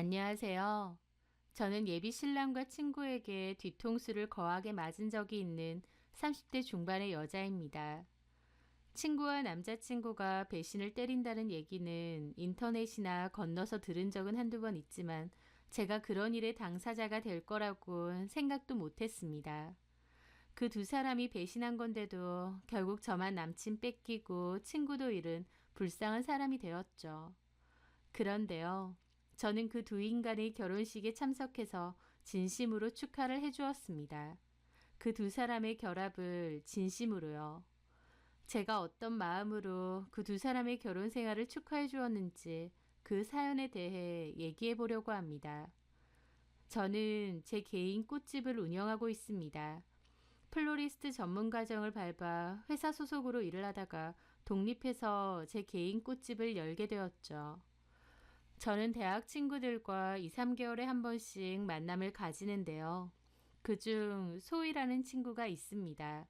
안녕하세요. 저는 예비 신랑과 친구에게 뒤통수를 거하게 맞은 적이 있는 30대 중반의 여자입니다. 친구와 남자친구가 배신을 때린다는 얘기는 인터넷이나 건너서 들은 적은 한두 번 있지만 제가 그런 일의 당사자가 될 거라고는 생각도 못했습니다. 그 두 사람이 배신한 건데도 결국 저만 남친 뺏기고 친구도 잃은 불쌍한 사람이 되었죠. 그런데요. 저는 그 두 인간의 결혼식에 참석해서 진심으로 축하를 해주었습니다. 그 두 사람의 결합을 진심으로요. 제가 어떤 마음으로 그 두 사람의 결혼 생활을 축하해 주었는지 그 사연에 대해 얘기해 보려고 합니다. 저는 제 개인 꽃집을 운영하고 있습니다. 플로리스트 전문 과정을 밟아 회사 소속으로 일을 하다가 독립해서 제 개인 꽃집을 열게 되었죠. 저는 대학 친구들과 2, 3개월에 한 번씩 만남을 가지는데요. 그중 소희라는 친구가 있습니다.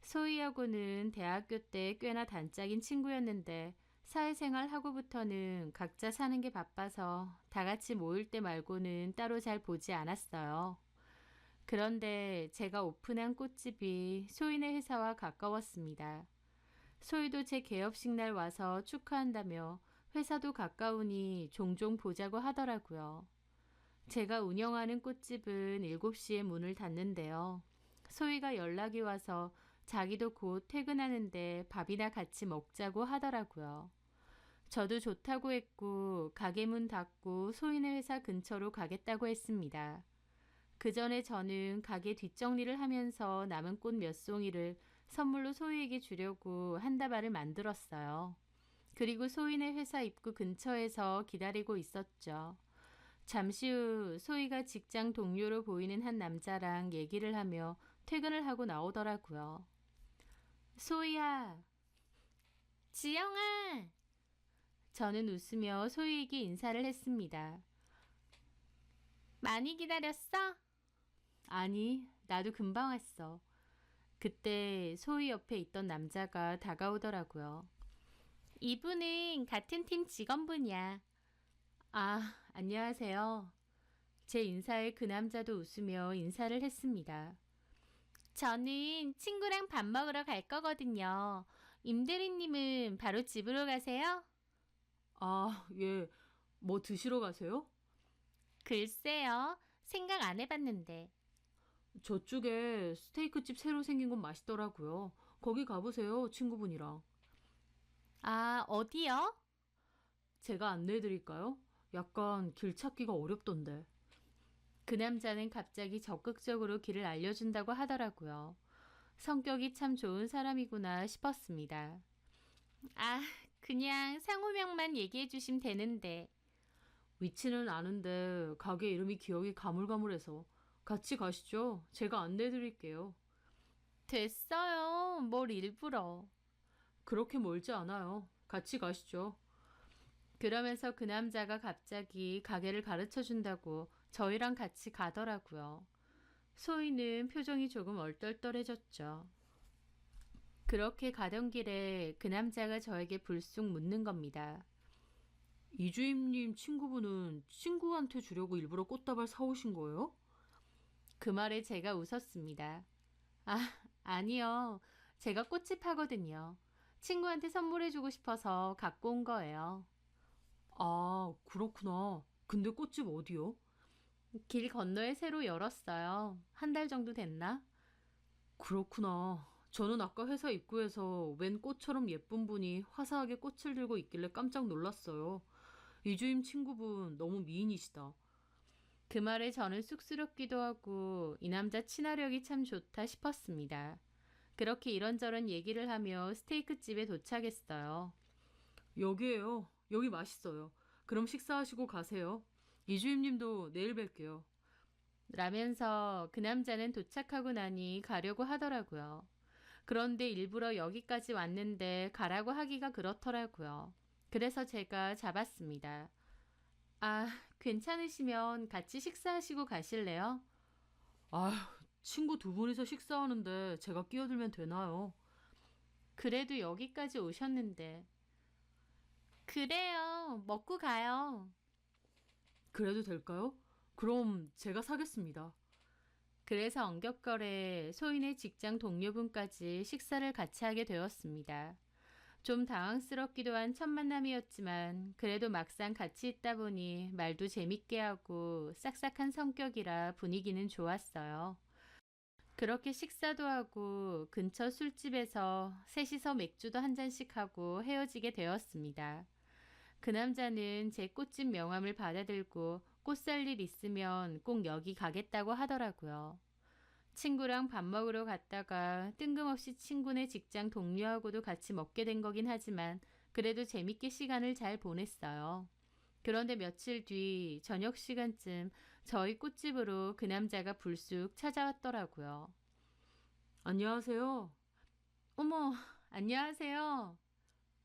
소희하고는 대학교 때 꽤나 단짝인 친구였는데 사회생활 하고부터는 각자 사는 게 바빠서 다 같이 모일 때 말고는 따로 잘 보지 않았어요. 그런데 제가 오픈한 꽃집이 소희네 회사와 가까웠습니다. 소희도 제 개업식 날 와서 축하한다며 회사도 가까우니 종종 보자고 하더라고요. 제가 운영하는 꽃집은 7시에 문을 닫는데요. 소희가 연락이 와서 자기도 곧 퇴근하는데 밥이나 같이 먹자고 하더라고요. 저도 좋다고 했고 가게 문 닫고 소희네 회사 근처로 가겠다고 했습니다. 그 전에 저는 가게 뒷정리를 하면서 남은 꽃 몇 송이를 선물로 소희에게 주려고 한 다발을 만들었어요. 그리고 소희네 회사 입구 근처에서 기다리고 있었죠. 잠시 후 소희가 직장 동료로 보이는 한 남자랑 얘기를 하며 퇴근을 하고 나오더라고요. 소희야, 지영아! 저는 웃으며 소희에게 인사를 했습니다. 많이 기다렸어? 아니, 나도 금방 왔어. 그때 소희 옆에 있던 남자가 다가오더라고요. 이분은 같은 팀 직원분이야. 아, 안녕하세요. 제 인사에 그 남자도 웃으며 인사를 했습니다. 저는 친구랑 밥 먹으러 갈 거거든요. 임대리님은 바로 집으로 가세요? 아, 예. 뭐 드시러 가세요? 글쎄요. 생각 안 해봤는데. 저쪽에 스테이크집 새로 생긴 곳 맛있더라고요. 거기 가보세요, 친구분이랑. 아, 어디요? 제가 안내해 드릴까요? 약간 길 찾기가 어렵던데. 그 남자는 갑자기 적극적으로 길을 알려준다고 하더라고요. 성격이 참 좋은 사람이구나 싶었습니다. 아, 그냥 상호명만 얘기해 주시면 되는데. 위치는 아는데 가게 이름이 기억이 가물가물해서 같이 가시죠. 제가 안내해 드릴게요. 됐어요. 뭘 일부러. 그렇게 멀지 않아요. 같이 가시죠. 그러면서 그 남자가 갑자기 가게를 가르쳐 준다고 저희랑 같이 가더라고요. 소희는 표정이 조금 얼떨떨해졌죠. 그렇게 가던 길에 그 남자가 저에게 불쑥 묻는 겁니다. 이주임님 친구분은 친구한테 주려고 일부러 꽃다발 사오신 거예요? 그 말에 제가 웃었습니다. 아, 아니요. 제가 꽃집 하거든요. 친구한테 선물해주고 싶어서 갖고 온 거예요. 아, 그렇구나. 근데 꽃집 어디요? 길 건너에 새로 열었어요. 한 달 정도 됐나? 그렇구나. 저는 아까 회사 입구에서 웬 꽃처럼 예쁜 분이 화사하게 꽃을 들고 있길래 깜짝 놀랐어요. 이주임 친구분 너무 미인이시다. 그 말에 저는 쑥스럽기도 하고 이 남자 친화력이 참 좋다 싶었습니다. 그렇게 이런저런 얘기를 하며 스테이크 집에 도착했어요. 여기에요. 여기 맛있어요. 그럼 식사하시고 가세요. 이주임 님도 내일 뵐게요. 라면서 그 남자는 도착하고 나니 가려고 하더라고요. 그런데 일부러 여기까지 왔는데 가라고 하기가 그렇더라고요. 그래서 제가 잡았습니다. 아, 괜찮으시면 같이 식사하시고 가실래요? 아, 친구 두 분이서 식사하는데 제가 끼어들면 되나요? 그래도 여기까지 오셨는데. 그래요. 먹고 가요. 그래도 될까요? 그럼 제가 사겠습니다. 그래서 엉격거래 소인의 직장 동료분까지 식사를 같이 하게 되었습니다. 좀 당황스럽기도 한 첫 만남이었지만 그래도 막상 같이 있다 보니 말도 재밌게 하고 싹싹한 성격이라 분위기는 좋았어요. 그렇게 식사도 하고 근처 술집에서 셋이서 맥주도 한 잔씩 하고 헤어지게 되었습니다. 그 남자는 제 꽃집 명함을 받아들고 꽃 살 일 있으면 꼭 여기 가겠다고 하더라고요. 친구랑 밥 먹으러 갔다가 뜬금없이 친구네 직장 동료하고도 같이 먹게 된 거긴 하지만 그래도 재밌게 시간을 잘 보냈어요. 그런데 며칠 뒤 저녁 시간쯤 저희 꽃집으로 그 남자가 불쑥 찾아왔더라고요. 안녕하세요. 어머, 안녕하세요.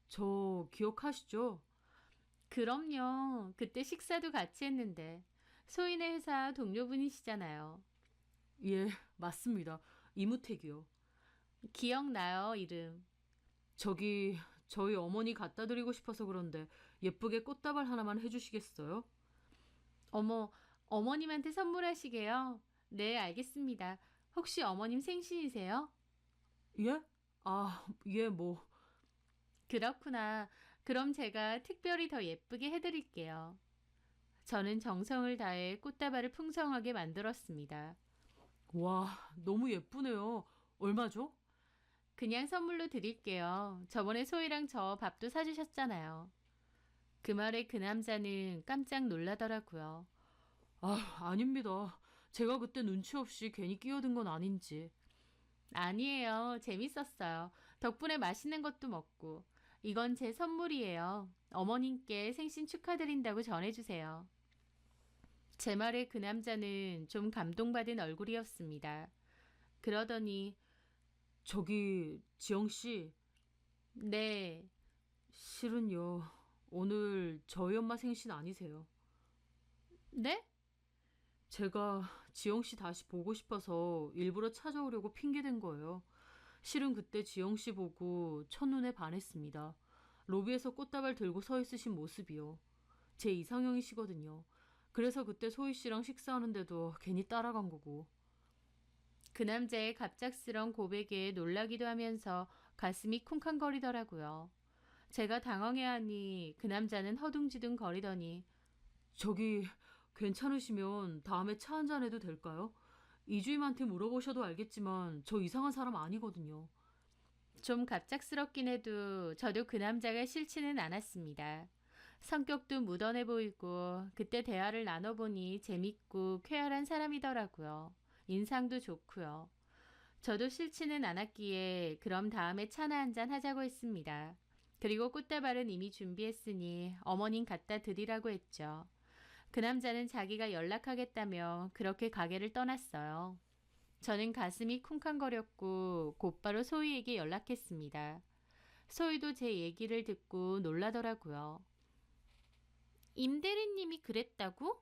저 기억하시죠? 그럼요. 그때 식사도 같이 했는데 소인의 회사 동료분이시잖아요. 예, 맞습니다. 이무택이요. 기억나요, 이름. 저기 저희 어머니 갖다 드리고 싶어서 그런데 예쁘게 꽃다발 하나만 해주시겠어요? 어머, 어머님한테 선물하시게요? 네, 알겠습니다. 혹시 어머님 생신이세요? 예? 아, 예, 뭐. 그렇구나. 그럼 제가 특별히 더 예쁘게 해드릴게요. 저는 정성을 다해 꽃다발을 풍성하게 만들었습니다. 와, 너무 예쁘네요. 얼마죠? 그냥 선물로 드릴게요. 저번에 소희랑 저 밥도 사주셨잖아요. 그 말에 그 남자는 깜짝 놀라더라고요. 아, 아닙니다. 제가 그때 눈치 없이 괜히 끼어든 건 아닌지. 아니에요. 재밌었어요. 덕분에 맛있는 것도 먹고. 이건 제 선물이에요. 어머님께 생신 축하드린다고 전해주세요. 제 말에 그 남자는 좀 감동받은 얼굴이었습니다. 그러더니, 저기, 지영씨, 네, 실은요, 오늘 저희 엄마 생신 아니세요. 네? 제가 지영씨 다시 보고 싶어서 일부러 찾아오려고 핑계댄 거예요. 실은 그때 지영씨 보고 첫눈에 반했습니다. 로비에서 꽃다발 들고 서 있으신 모습이요. 제 이상형이시거든요. 그래서 그때 소희씨랑 식사하는데도 괜히 따라간 거고. 그 남자의 갑작스런 고백에 놀라기도 하면서 가슴이 쿵쾅거리더라고요. 제가 당황해하니 그 남자는 허둥지둥 거리더니 저기, 괜찮으시면 다음에 차 한잔 해도 될까요? 이주임한테 물어보셔도 알겠지만 저 이상한 사람 아니거든요. 좀 갑작스럽긴 해도 저도 그 남자가 싫지는 않았습니다. 성격도 무던해 보이고 그때 대화를 나눠보니 재밌고 쾌활한 사람이더라고요. 인상도 좋고요. 저도 싫지는 않았기에 그럼 다음에 차나 한잔 하자고 했습니다. 그리고 꽃다발은 이미 준비했으니 어머님 갖다 드리라고 했죠. 그 남자는 자기가 연락하겠다며 그렇게 가게를 떠났어요. 저는 가슴이 쿵쾅거렸고 곧바로 소희에게 연락했습니다. 소희도 제 얘기를 듣고 놀라더라고요. 임대리님이 그랬다고?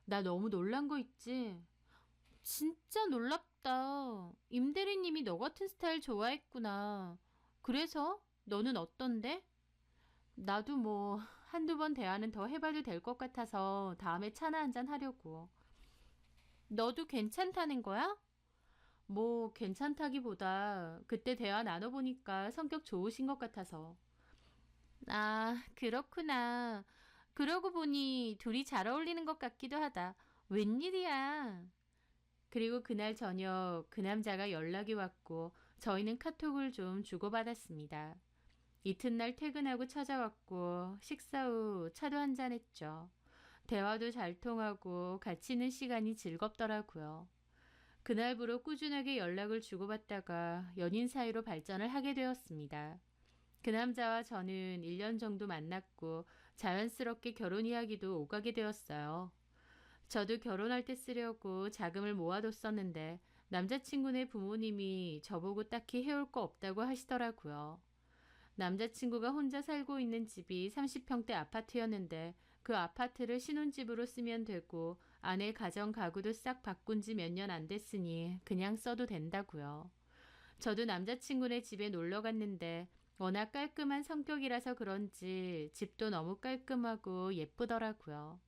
나 너무 놀란 거 있지? 진짜 놀랍다. 임대리님이 너 같은 스타일 좋아했구나. 그래서 너는 어떤데? 나도 뭐 한두 번 대화는 더 해봐도 될 것 같아서 다음에 차나 한잔 하려고. 너도 괜찮다는 거야? 뭐 괜찮다기보다 그때 대화 나눠보니까 성격 좋으신 것 같아서. 아, 그렇구나. 그러고 보니 둘이 잘 어울리는 것 같기도 하다. 웬일이야. 그리고 그날 저녁 그 남자가 연락이 왔고 저희는 카톡을 좀 주고받았습니다. 이튿날 퇴근하고 찾아왔고 식사 후 차도 한잔 했죠. 대화도 잘 통하고 같이 있는 시간이 즐겁더라고요. 그날부로 꾸준하게 연락을 주고받다가 연인 사이로 발전을 하게 되었습니다. 그 남자와 저는 1년 정도 만났고 자연스럽게 결혼 이야기도 오가게 되었어요. 저도 결혼할 때 쓰려고 자금을 모아뒀었는데 남자친구네 부모님이 저보고 딱히 해올 거 없다고 하시더라고요. 남자친구가 혼자 살고 있는 집이 30평대 아파트였는데 그 아파트를 신혼집으로 쓰면 되고 아내 가정 가구도 싹 바꾼 지 몇 년 안 됐으니 그냥 써도 된다고요. 저도 남자친구네 집에 놀러 갔는데 워낙 깔끔한 성격이라서 그런지 집도 너무 깔끔하고 예쁘더라고요.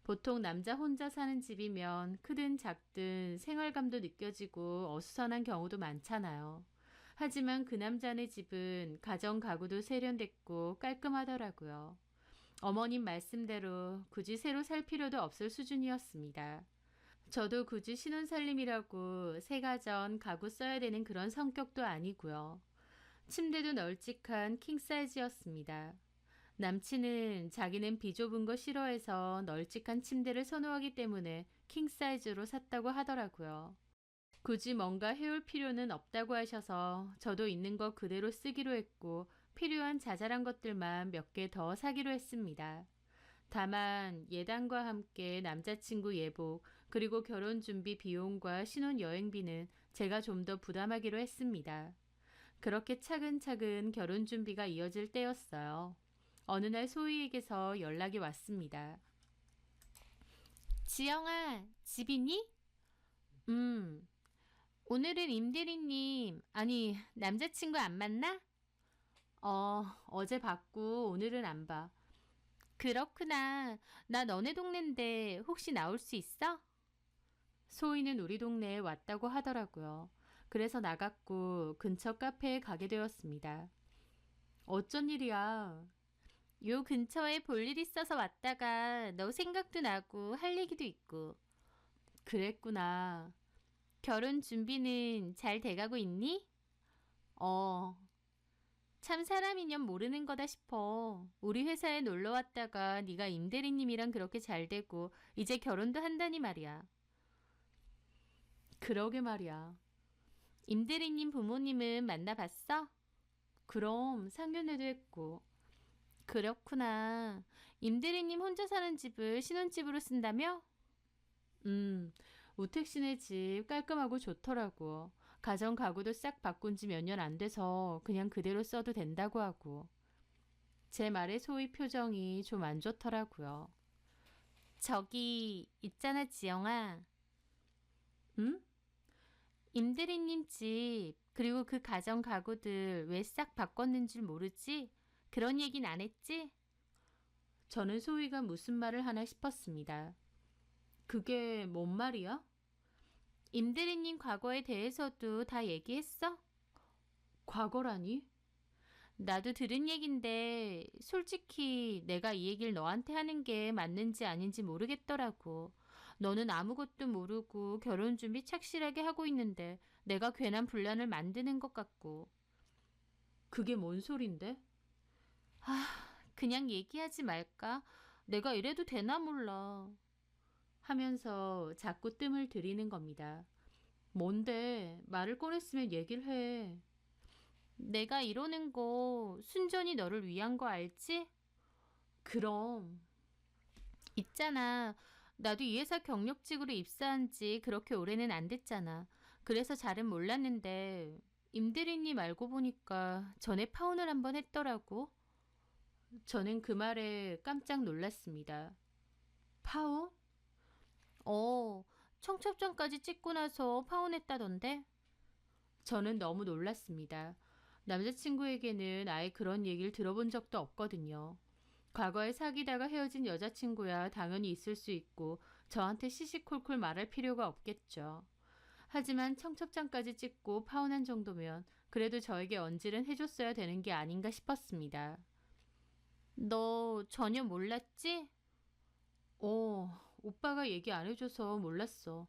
보통 남자 혼자 사는 집이면 크든 작든 생활감도 느껴지고 어수선한 경우도 많잖아요. 하지만 그 남자네 집은 가정 가구도 세련됐고 깔끔하더라고요. 어머님 말씀대로 굳이 새로 살 필요도 없을 수준이었습니다. 저도 굳이 신혼살림이라고 새가전 가구 써야 되는 그런 성격도 아니고요. 침대도 널찍한 킹사이즈였습니다. 남친은 자기는 비좁은 거 싫어해서 널찍한 침대를 선호하기 때문에 킹사이즈로 샀다고 하더라고요. 굳이 뭔가 해올 필요는 없다고 하셔서 저도 있는 거 그대로 쓰기로 했고 필요한 자잘한 것들만 몇 개 더 사기로 했습니다. 다만 예단과 함께 남자친구 예복 그리고 결혼 준비 비용과 신혼 여행비는 제가 좀 더 부담하기로 했습니다. 그렇게 차근차근 결혼 준비가 이어질 때였어요. 어느 날 소희에게서 연락이 왔습니다. 지영아, 집이니? 음, 오늘은 임대리님, 아니, 남자친구 안 만나? 어제 봤고 오늘은 안 봐. 그렇구나. 나 너네 동네인데 혹시 나올 수 있어? 소희는 우리 동네에 왔다고 하더라고요. 그래서 나갔고 근처 카페에 가게 되었습니다. 어쩐 일이야? 요 근처에 볼 일 있어서 왔다가 너 생각도 나고 할 얘기도 있고. 그랬구나. 결혼 준비는 잘 돼가고 있니? 어, 참 사람 인연 모르는 거다 싶어. 우리 회사에 놀러 왔다가 네가 임대리님이랑 그렇게 잘 되고 이제 결혼도 한다니 말이야. 그러게 말이야. 임대리님 부모님은 만나봤어? 그럼 상견례도 했고. 그렇구나. 임대리님 혼자 사는 집을 신혼집으로 쓴다며? 우택 씨네 집 깔끔하고 좋더라고. 가정 가구도 싹 바꾼 지 몇 년 안 돼서 그냥 그대로 써도 된다고 하고. 제 말에 소희 표정이 좀 안 좋더라고요. 저기 있잖아 지영아. 응? 임대리님 집 그리고 그 가정 가구들 왜 싹 바꿨는 줄 모르지? 그런 얘긴 안 했지? 저는 소희가 무슨 말을 하나 싶었습니다. 그게 뭔 말이야? 임대리님 과거에 대해서도 다 얘기했어? 과거라니? 나도 들은 얘긴데 솔직히 내가 이 얘기를 너한테 하는 게 맞는지 아닌지 모르겠더라고. 너는 아무것도 모르고 결혼 준비 착실하게 하고 있는데 내가 괜한 분란을 만드는 것 같고. 그게 뭔 소린데? 그냥 얘기하지 말까? 내가 이래도 되나 몰라. 하면서 자꾸 뜸을 들이는 겁니다. 뭔데? 말을 꺼냈으면 얘기를 해. 내가 이러는 거 순전히 너를 위한 거 알지? 그럼. 있잖아. 나도 이 회사 경력직으로 입사한 지 그렇게 오래는 안 됐잖아. 그래서 잘은 몰랐는데 임대리님 알고 보니까 전에 파혼을 한번 했더라고. 저는 그 말에 깜짝 놀랐습니다. 파혼? 어, 청첩장까지 찍고 나서 파혼했다던데? 저는 너무 놀랐습니다. 남자친구에게는 아예 그런 얘기를 들어본 적도 없거든요. 과거에 사귀다가 헤어진 여자친구야 당연히 있을 수 있고 저한테 시시콜콜 말할 필요가 없겠죠. 하지만 청첩장까지 찍고 파혼한 정도면 그래도 저에게 언질은 해줬어야 되는 게 아닌가 싶었습니다. 너 전혀 몰랐지? 오빠가 얘기 안 해줘서 몰랐어.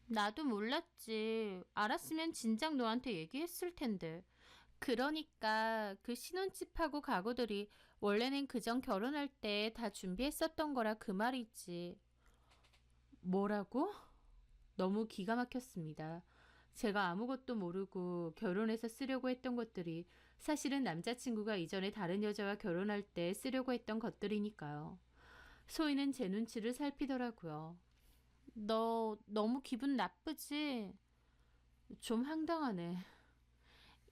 나도 몰랐지. 알았으면 진작 너한테 얘기했을 텐데. 그러니까 그 신혼집하고 가구들이 원래는 그전 결혼할 때 다 준비했었던 거라 그 말이지. 뭐라고? 너무 기가 막혔습니다. 제가 아무것도 모르고 결혼해서 쓰려고 했던 것들이 사실은 남자친구가 이전에 다른 여자와 결혼할 때 쓰려고 했던 것들이니까요. 소희는 제 눈치를 살피더라고요. 너 너무 기분 나쁘지? 좀 황당하네.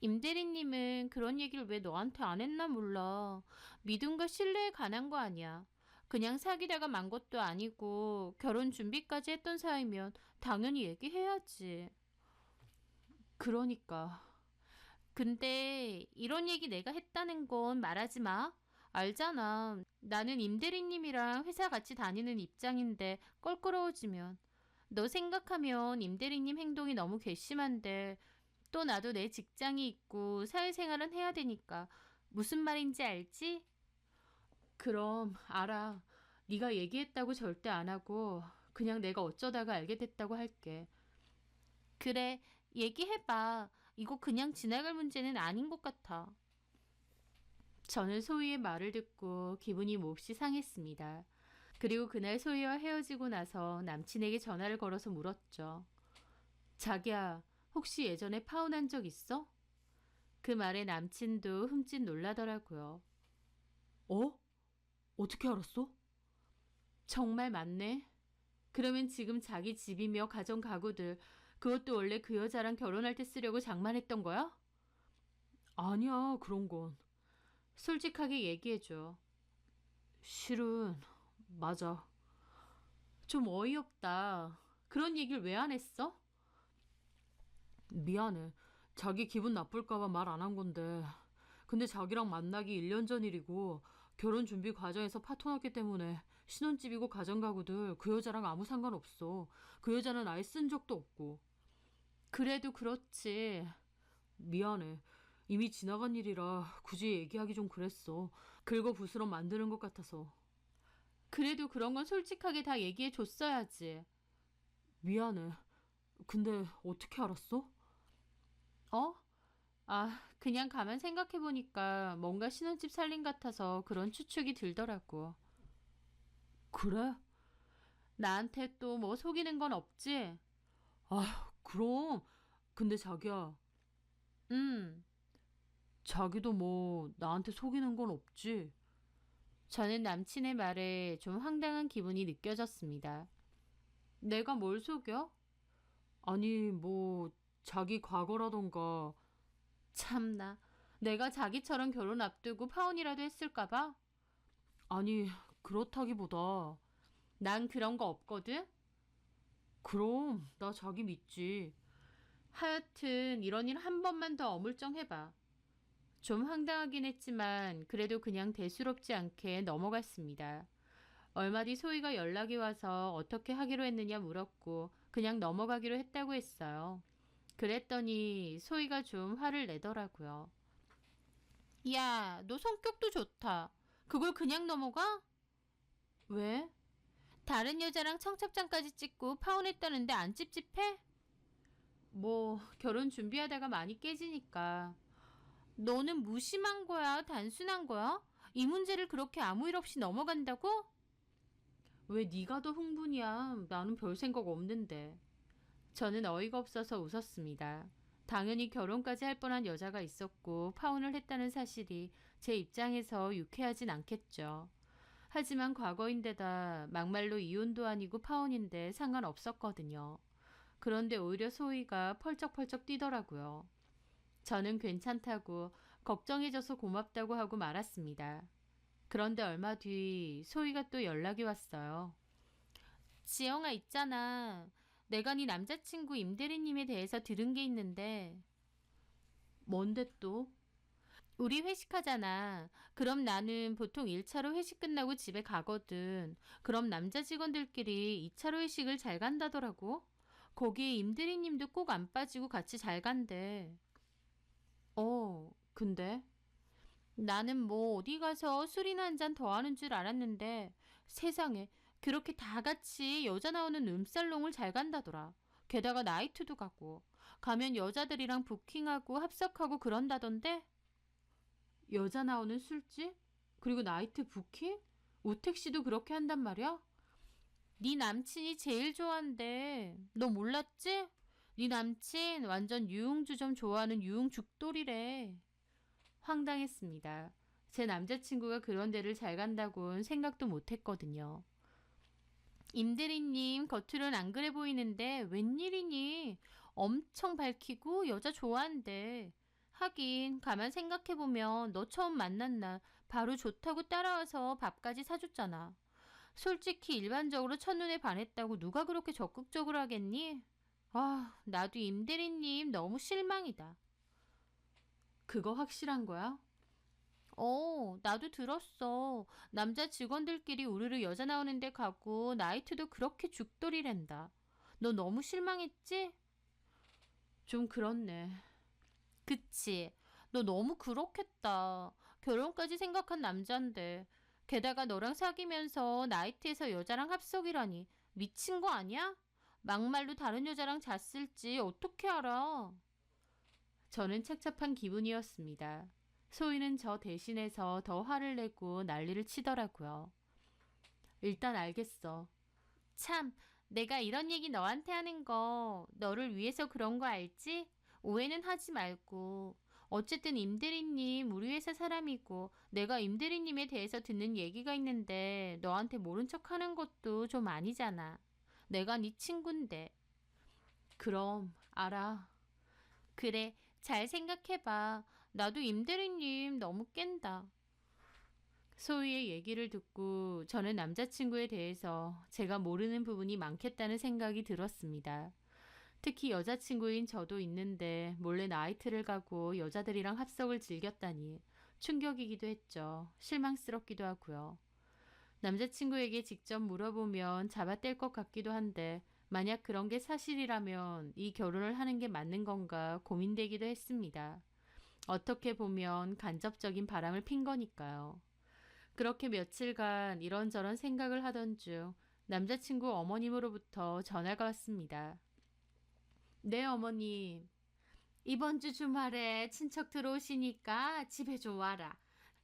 임대리님은 그런 얘기를 왜 너한테 안 했나 몰라. 믿음과 신뢰에 관한 거 아니야. 그냥 사귀다가 만 것도 아니고 결혼 준비까지 했던 사이면 당연히 얘기해야지. 그러니까 근데 이런 얘기 내가 했다는 건 말하지 마. 알잖아. 나는 임대리님이랑 회사 같이 다니는 입장인데 껄끄러워지면. 너 생각하면 임대리님 행동이 너무 괘씸한데 또 나도 내 직장이 있고 사회생활은 해야 되니까 무슨 말인지 알지? 그럼 알아. 네가 얘기했다고 절대 안 하고 그냥 내가 어쩌다가 알게 됐다고 할게. 그래, 얘기해봐. 이거 그냥 지나갈 문제는 아닌 것 같아. 저는 소희의 말을 듣고 기분이 몹시 상했습니다. 그리고 그날 소희와 헤어지고 나서 남친에게 전화를 걸어서 물었죠. 자기야, 혹시 예전에 파혼한 적 있어? 그 말에 남친도 흠칫 놀라더라고요. 어? 어떻게 알았어? 정말 맞네. 그러면 지금 자기 집이며 가정 가구들, 그것도 원래 그 여자랑 결혼할 때 쓰려고 장만했던 거야? 아니야, 그런 건. 솔직하게 얘기해줘. 실은, 맞아. 좀 어이없다. 그런 얘기를 왜 안 했어? 미안해. 자기 기분 나쁠까봐 말 안 한 건데. 근데 자기랑 만나기 1년 전 일이고, 결혼 준비 과정에서 파토났기 때문에 신혼집이고 가정가구들 그 여자랑 아무 상관없어. 그 여자는 아예 쓴 적도 없고. 그래도 그렇지. 미안해. 이미 지나간 일이라 굳이 얘기하기 좀 그랬어. 긁어부스럼 만드는 것 같아서. 그래도 그런 건 솔직하게 다 얘기해 줬어야지. 미안해. 근데 어떻게 알았어? 어? 그냥 가만 생각해보니까 뭔가 신혼집 살림 같아서 그런 추측이 들더라고. 그래? 나한테 또 뭐 속이는 건 없지? 그럼. 근데 자기야. 음, 자기도 뭐 나한테 속이는 건 없지? 저는 남친의 말에 좀 황당한 기분이 느껴졌습니다. 내가 뭘 속여? 아니, 뭐, 자기 과거라던가. 참나, 내가 자기처럼 결혼 앞두고 파혼이라도 했을까봐? 아니, 그렇다기보다. 난 그런 거 없거든? 그럼, 나 자기 믿지. 하여튼, 이런 일 한 번만 더 어물쩡 해봐. 좀 황당하긴 했지만, 그래도 그냥 대수롭지 않게 넘어갔습니다. 얼마 뒤 소희가 연락이 와서 어떻게 하기로 했느냐 물었고, 그냥 넘어가기로 했다고 했어요. 그랬더니 소희가 좀 화를 내더라고요. 야, 너 성격도 좋다. 그걸 그냥 넘어가? 왜? 다른 여자랑 청첩장까지 찍고 파혼했다는데 안 찝찝해? 뭐, 결혼 준비하다가 많이 깨지니까. 너는 무심한 거야? 단순한 거야? 이 문제를 그렇게 아무 일 없이 넘어간다고? 왜 네가 더 흥분이야? 나는 별 생각 없는데. 저는 어이가 없어서 웃었습니다. 당연히 결혼까지 할 뻔한 여자가 있었고 파혼을 했다는 사실이 제 입장에서 유쾌하진 않겠죠. 하지만 과거인데다 막말로 이혼도 아니고 파혼인데 상관없었거든요. 그런데 오히려 소희가 펄쩍펄쩍 뛰더라고요. 저는 괜찮다고 걱정해줘서 고맙다고 하고 말았습니다. 그런데 얼마 뒤 소희가 또 연락이 왔어요. 지영아 있잖아. 내가 네 남자친구 임대리님에 대해서 들은 게 있는데. 뭔데 또? 우리 회식하잖아. 그럼 나는 보통 1차로 회식 끝나고 집에 가거든. 그럼 남자 직원들끼리 2차로 회식을 잘 간다더라고. 거기에 임대리님도 꼭 안 빠지고 같이 잘 간대. 근데? 나는 뭐 어디 가서 술이나 한 잔 더 하는 줄 알았는데 세상에 그렇게 다 같이 여자 나오는 룸살롱을 잘 간다더라. 게다가 나이트도 가고 가면 여자들이랑 부킹하고 합석하고 그런다던데. 여자 나오는 술집? 그리고 나이트 부킹? 우택 씨도 그렇게 한단 말이야? 네 남친이 제일 좋아한대. 너 몰랐지? 네 남친 완전 유흥주점 좋아하는 유흥죽돌이래. 황당했습니다. 제 남자친구가 그런 데를 잘 간다곤 생각도 못 했거든요. 임대리님 겉으론 안 그래 보이는데 웬일이니? 엄청 밝히고 여자 좋아한대. 하긴 가만 생각해보면 너 처음 만난 날 바로 좋다고 따라와서 밥까지 사줬잖아. 솔직히 일반적으로 첫눈에 반했다고 누가 그렇게 적극적으로 하겠니? 나도 임대리님 너무 실망이다. 그거 확실한 거야? 나도 들었어. 남자 직원들끼리 우르르 여자 나오는 데 가고 나이트도 그렇게 죽돌이랜다. 너 너무 실망했지? 좀 그렇네. 그치? 너 너무 그렇겠다. 결혼까지 생각한 남잔데. 게다가 너랑 사귀면서 나이트에서 여자랑 합석이라니. 미친 거 아니야? 막말로 다른 여자랑 잤을지 어떻게 알아? 저는 착잡한 기분이었습니다. 소희는 저 대신해서 더 화를 내고 난리를 치더라고요. 일단 알겠어. 참, 내가 이런 얘기 너한테 하는 거 너를 위해서 그런 거 알지? 오해는 하지 말고. 어쨌든 임대리님 우리 회사 사람이고 내가 임대리님에 대해서 듣는 얘기가 있는데 너한테 모른 척 하는 것도 좀 아니잖아. 내가 네 친군데. 그럼 알아. 그래, 잘 생각해봐. 나도 임대리님 너무 깬다. 소희의 얘기를 듣고 저는 남자친구에 대해서 제가 모르는 부분이 많겠다는 생각이 들었습니다. 특히 여자친구인 저도 있는데 몰래 나이트를 가고 여자들이랑 합석을 즐겼다니 충격이기도 했죠. 실망스럽기도 하고요. 남자친구에게 직접 물어보면 잡아뗄 것 같기도 한데 만약 그런 게 사실이라면 이 결혼을 하는 게 맞는 건가 고민되기도 했습니다. 어떻게 보면 간접적인 바람을 핀 거니까요. 그렇게 며칠간 이런저런 생각을 하던 중 남자친구 어머님으로부터 전화가 왔습니다. 네, 어머님. 이번 주 주말에 친척 들어오시니까 집에 좀 와라.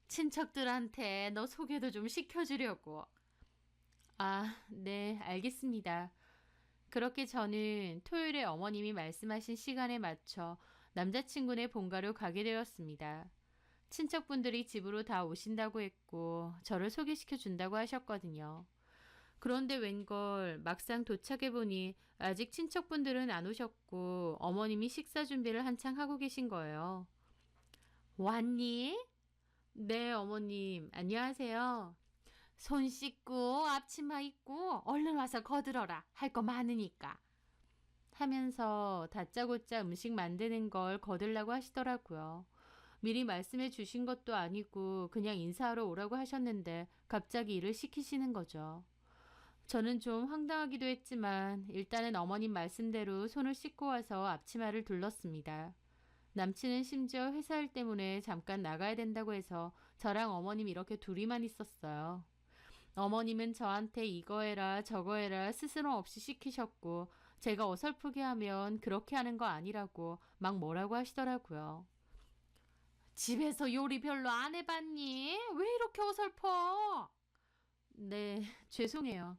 친척들한테 너 소개도 좀 시켜주려고. 아, 네, 알겠습니다. 그렇게 저는 토요일에 어머님이 말씀하신 시간에 맞춰 남자친구네 본가로 가게 되었습니다. 친척분들이 집으로 다 오신다고 했고 저를 소개시켜 준다고 하셨거든요. 그런데 웬걸 막상 도착해보니 아직 친척분들은 안 오셨고 어머님이 식사 준비를 한창 하고 계신 거예요. 왔니? 네, 어머님. 안녕하세요. 손 씻고 앞치마 입고 얼른 와서 거들어라. 할 거 많으니까. 하면서 다짜고짜 음식 만드는 걸 거들라고 하시더라고요. 미리 말씀해 주신 것도 아니고 그냥 인사하러 오라고 하셨는데 갑자기 일을 시키시는 거죠. 저는 좀 황당하기도 했지만 일단은 어머님 말씀대로 손을 씻고 와서 앞치마를 둘렀습니다. 남친은 심지어 회사 일 때문에 잠깐 나가야 된다고 해서 저랑 어머님 이렇게 둘이만 있었어요. 어머님은 저한테 이거 해라 저거 해라 스스럼 없이 시키셨고 제가 어설프게 하면 그렇게 하는 거 아니라고 막 뭐라고 하시더라고요. 집에서 요리 별로 안 해봤니? 왜 이렇게 어설퍼? 네, 죄송해요.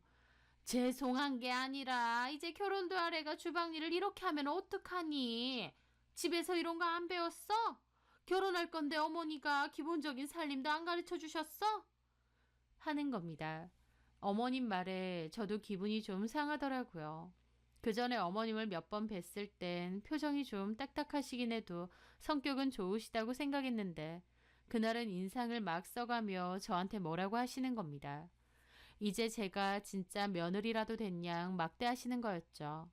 죄송한 게 아니라 이제 결혼도 할 애가 주방 일을 이렇게 하면 어떡하니? 집에서 이런 거 안 배웠어? 결혼할 건데 어머니가 기본적인 살림도 안 가르쳐 주셨어? 하는 겁니다. 어머님 말에 저도 기분이 좀 상하더라고요. 그 전에 어머님을 몇 번 뵀을 땐 표정이 좀 딱딱하시긴 해도 성격은 좋으시다고 생각했는데 그날은 인상을 막 써가며 저한테 뭐라고 하시는 겁니다. 이제 제가 진짜 며느리라도 된 양 막대하시는 거였죠.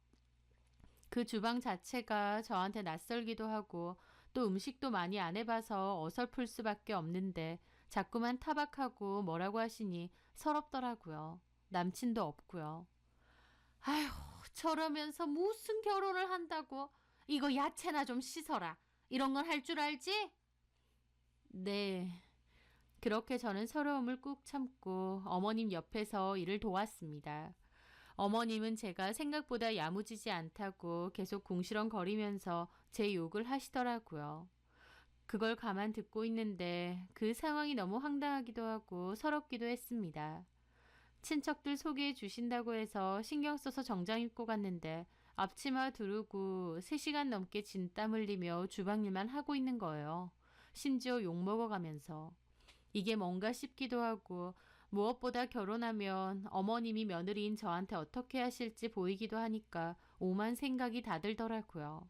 그 주방 자체가 저한테 낯설기도 하고 또 음식도 많이 안 해봐서 어설플 수밖에 없는데 자꾸만 타박하고 뭐라고 하시니 서럽더라고요. 남친도 없고요. 아휴, 저러면서 무슨 결혼을 한다고. 이거 야채나 좀 씻어라. 이런 건 할 줄 알지? 네. 그렇게 저는 서러움을 꾹 참고 어머님 옆에서 일을 도왔습니다. 어머님은 제가 생각보다 야무지지 않다고 계속 궁시렁거리면서 제 욕을 하시더라고요. 그걸 가만 듣고 있는데 그 상황이 너무 황당하기도 하고 서럽기도 했습니다. 친척들 소개해 주신다고 해서 신경 써서 정장 입고 갔는데 앞치마 두르고 3시간 넘게 진땀 흘리며 주방일만 하고 있는 거예요. 심지어 욕 먹어가면서. 이게 뭔가 싶기도 하고 무엇보다 결혼하면 어머님이 며느리인 저한테 어떻게 하실지 보이기도 하니까 오만 생각이 다 들더라고요.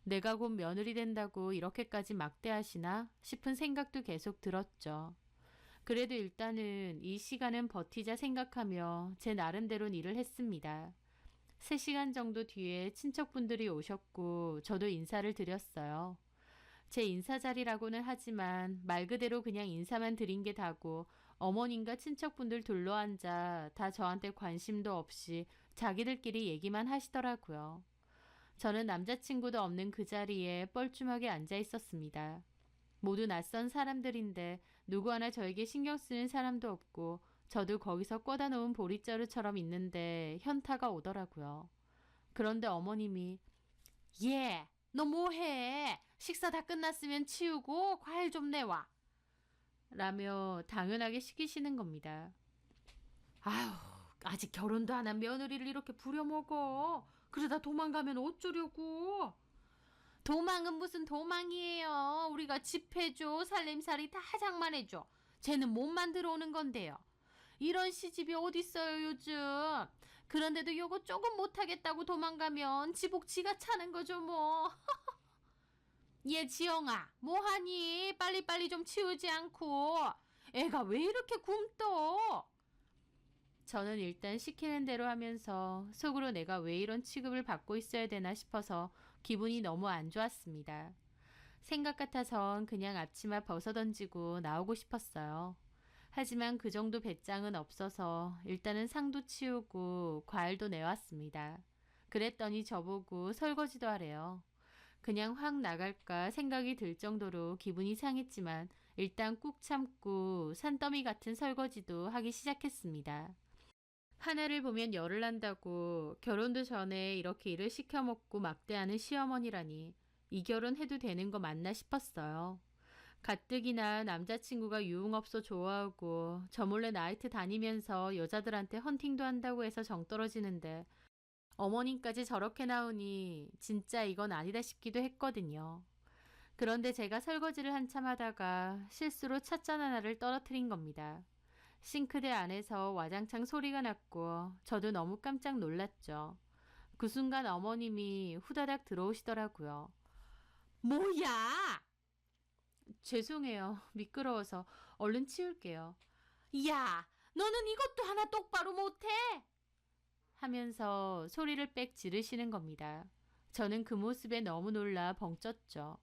내가 곧 며느리 된다고 이렇게까지 막대하시나 싶은 생각도 계속 들었죠. 그래도 일단은 이 시간은 버티자 생각하며 제 나름대로 일을 했습니다. 3시간 정도 뒤에 친척분들이 오셨고 저도 인사를 드렸어요. 제 인사 자리라고는 하지만 말 그대로 그냥 인사만 드린 게 다고 어머님과 친척분들 둘러앉아 다 저한테 관심도 없이 자기들끼리 얘기만 하시더라고요. 저는 남자친구도 없는 그 자리에 뻘쭘하게 앉아 있었습니다. 모두 낯선 사람들인데 누구 하나 저에게 신경 쓰는 사람도 없고 저도 거기서 꿔다 놓은 보릿자루처럼 있는데 현타가 오더라고요. 그런데 어머님이 얘, 너 뭐해? 식사 다 끝났으면 치우고 과일 좀 내와. 라며 당연하게 시키시는 겁니다. 아휴, 아직 결혼도 안 한 며느리를 이렇게 부려먹어. 그러다 도망가면 어쩌려고. 도망은 무슨 도망이에요. 우리가 집 해줘, 살림살이 다 장만해줘. 쟤는 몸만 들어오는 건데요. 이런 시집이 어딨어요 요즘. 그런데도 요거 조금 못하겠다고 도망가면 지복 지가 차는 거죠 뭐. 얘 지영아 뭐하니? 빨리빨리 좀 치우지 않고. 애가 왜 이렇게 굼떠? 저는 일단 시키는 대로 하면서 속으로 내가 왜 이런 취급을 받고 있어야 되나 싶어서 기분이 너무 안 좋았습니다. 생각 같아선 그냥 앞치마 벗어던지고 나오고 싶었어요. 하지만 그 정도 배짱은 없어서 일단은 상도 치우고 과일도 내왔습니다. 그랬더니 저보고 설거지도 하래요. 그냥 확 나갈까 생각이 들 정도로 기분이 상했지만 일단 꾹 참고 산더미 같은 설거지도 하기 시작했습니다. 하나를 보면 열을 난다고 결혼도 전에 이렇게 일을 시켜먹고 막대하는 시어머니라니 이 결혼 해도 되는 거 맞나 싶었어요. 가뜩이나 남자친구가 유흥업소 좋아하고 저 몰래 나이트 다니면서 여자들한테 헌팅도 한다고 해서 정 떨어지는데 어머님까지 저렇게 나오니 진짜 이건 아니다 싶기도 했거든요. 그런데 제가 설거지를 한참 하다가 실수로 찻잔 하나를 떨어뜨린 겁니다. 싱크대 안에서 와장창 소리가 났고 저도 너무 깜짝 놀랐죠. 그 순간 어머님이 후다닥 들어오시더라고요. 뭐야? 죄송해요. 미끄러워서 얼른 치울게요. 야, 너는 이것도 하나 똑바로 못해? 하면서 소리를 빽 지르시는 겁니다. 저는 그 모습에 너무 놀라 벙쪘죠.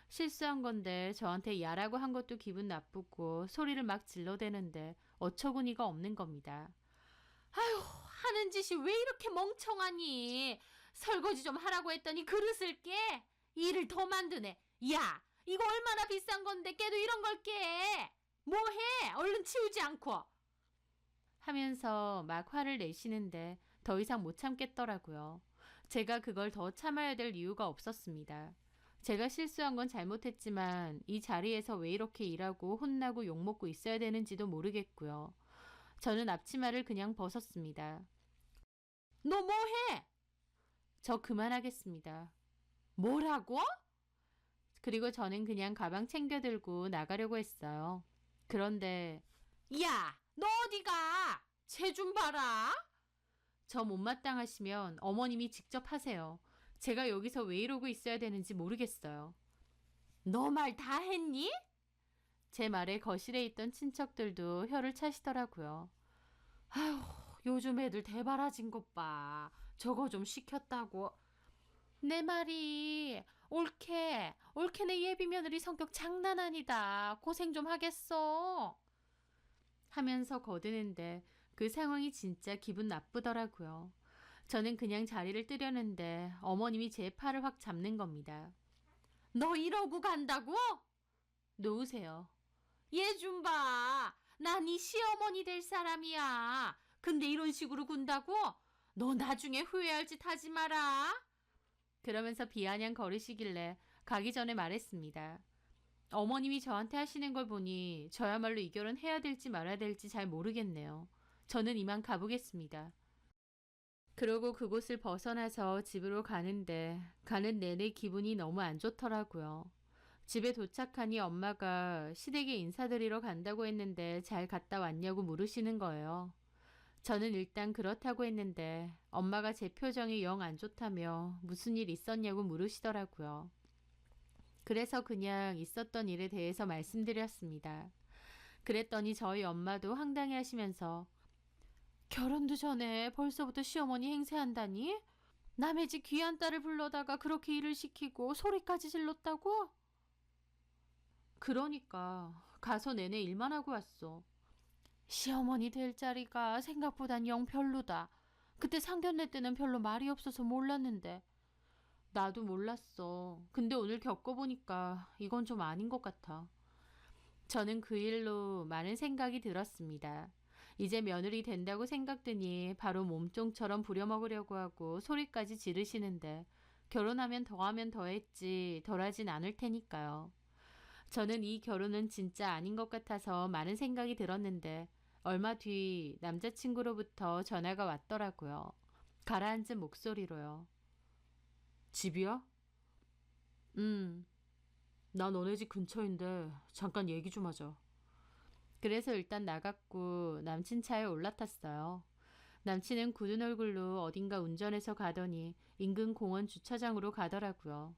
실수한 건데 저한테 야라고 한 것도 기분 나쁘고 소리를 막 질러대는데 어처구니가 없는 겁니다. 아휴, 하는 짓이 왜 이렇게 멍청하니? 설거지 좀 하라고 했더니 그릇을 깨? 일을 더 만드네. 야, 이거 얼마나 비싼 건데 깨도 이런 걸 깨? 뭐해? 얼른 치우지 않고. 하면서 막 화를 내시는데 더 이상 못 참겠더라고요. 제가 그걸 더 참아야 될 이유가 없었습니다. 제가 실수한 건 잘못했지만 이 자리에서 왜 이렇게 일하고 혼나고 욕먹고 있어야 되는지도 모르겠고요. 저는 앞치마를 그냥 벗었습니다. 너 뭐해? 저 그만하겠습니다. 뭐라고? 그리고 저는 그냥 가방 챙겨 들고 나가려고 했어요. 그런데 야, 너 어디 가? 쟤 좀 봐라. 저 못마땅하시면 어머님이 직접 하세요. 제가 여기서 왜 이러고 있어야 되는지 모르겠어요. 너 말 다 했니? 제 말에 거실에 있던 친척들도 혀를 차시더라고요. 아휴, 요즘 애들 대바라진 것 봐. 저거 좀 시켰다고. 내 말이 옳게 내 예비 며느리 성격 장난 아니다. 고생 좀 하겠어. 하면서 거드는데 그 상황이 진짜 기분 나쁘더라고요. 저는 그냥 자리를 뜨려는데 어머님이 제 팔을 확 잡는 겁니다. 너 이러고 간다고? 놓으세요. 얘 좀 봐. 나 네 시어머니 될 사람이야. 근데 이런 식으로 군다고? 너 나중에 후회할 짓 하지 마라. 그러면서 비아냥 거리시길래 가기 전에 말했습니다. 어머님이 저한테 하시는 걸 보니 저야말로 이 결혼 해야 될지 말아야 될지 잘 모르겠네요. 저는 이만 가보겠습니다. 그러고 그곳을 벗어나서 집으로 가는데 가는 내내 기분이 너무 안 좋더라고요. 집에 도착하니 엄마가 시댁에 인사드리러 간다고 했는데 잘 갔다 왔냐고 물으시는 거예요. 저는 일단 그렇다고 했는데 엄마가 제 표정이 영 안 좋다며 무슨 일 있었냐고 물으시더라고요. 그래서 그냥 있었던 일에 대해서 말씀드렸습니다. 그랬더니 저희 엄마도 황당해 하시면서 결혼도 전에 벌써부터 시어머니 행세한다니? 남의 집 귀한 딸을 불러다가 그렇게 일을 시키고 소리까지 질렀다고? 그러니까 가서 내내 일만 하고 왔어. 시어머니 될 자리가 생각보단 영 별로다. 그때 상견례 때는 별로 말이 없어서 몰랐는데. 나도 몰랐어. 근데 오늘 겪어보니까 이건 좀 아닌 것 같아. 저는 그 일로 많은 생각이 들었습니다. 이제 며느리 된다고 생각드니 바로 몸종처럼 부려먹으려고 하고 소리까지 지르시는데 결혼하면 더하면 더했지 덜하진 않을 테니까요. 저는 이 결혼은 진짜 아닌 것 같아서 많은 생각이 들었는데 얼마 뒤 남자친구로부터 전화가 왔더라고요. 가라앉은 목소리로요. 집이야? 음, 나 너네 집 근처인데 잠깐 얘기 좀 하자. 그래서 일단 나갔고 남친 차에 올라탔어요. 남친은 굳은 얼굴로 어딘가 운전해서 가더니 인근 공원 주차장으로 가더라고요.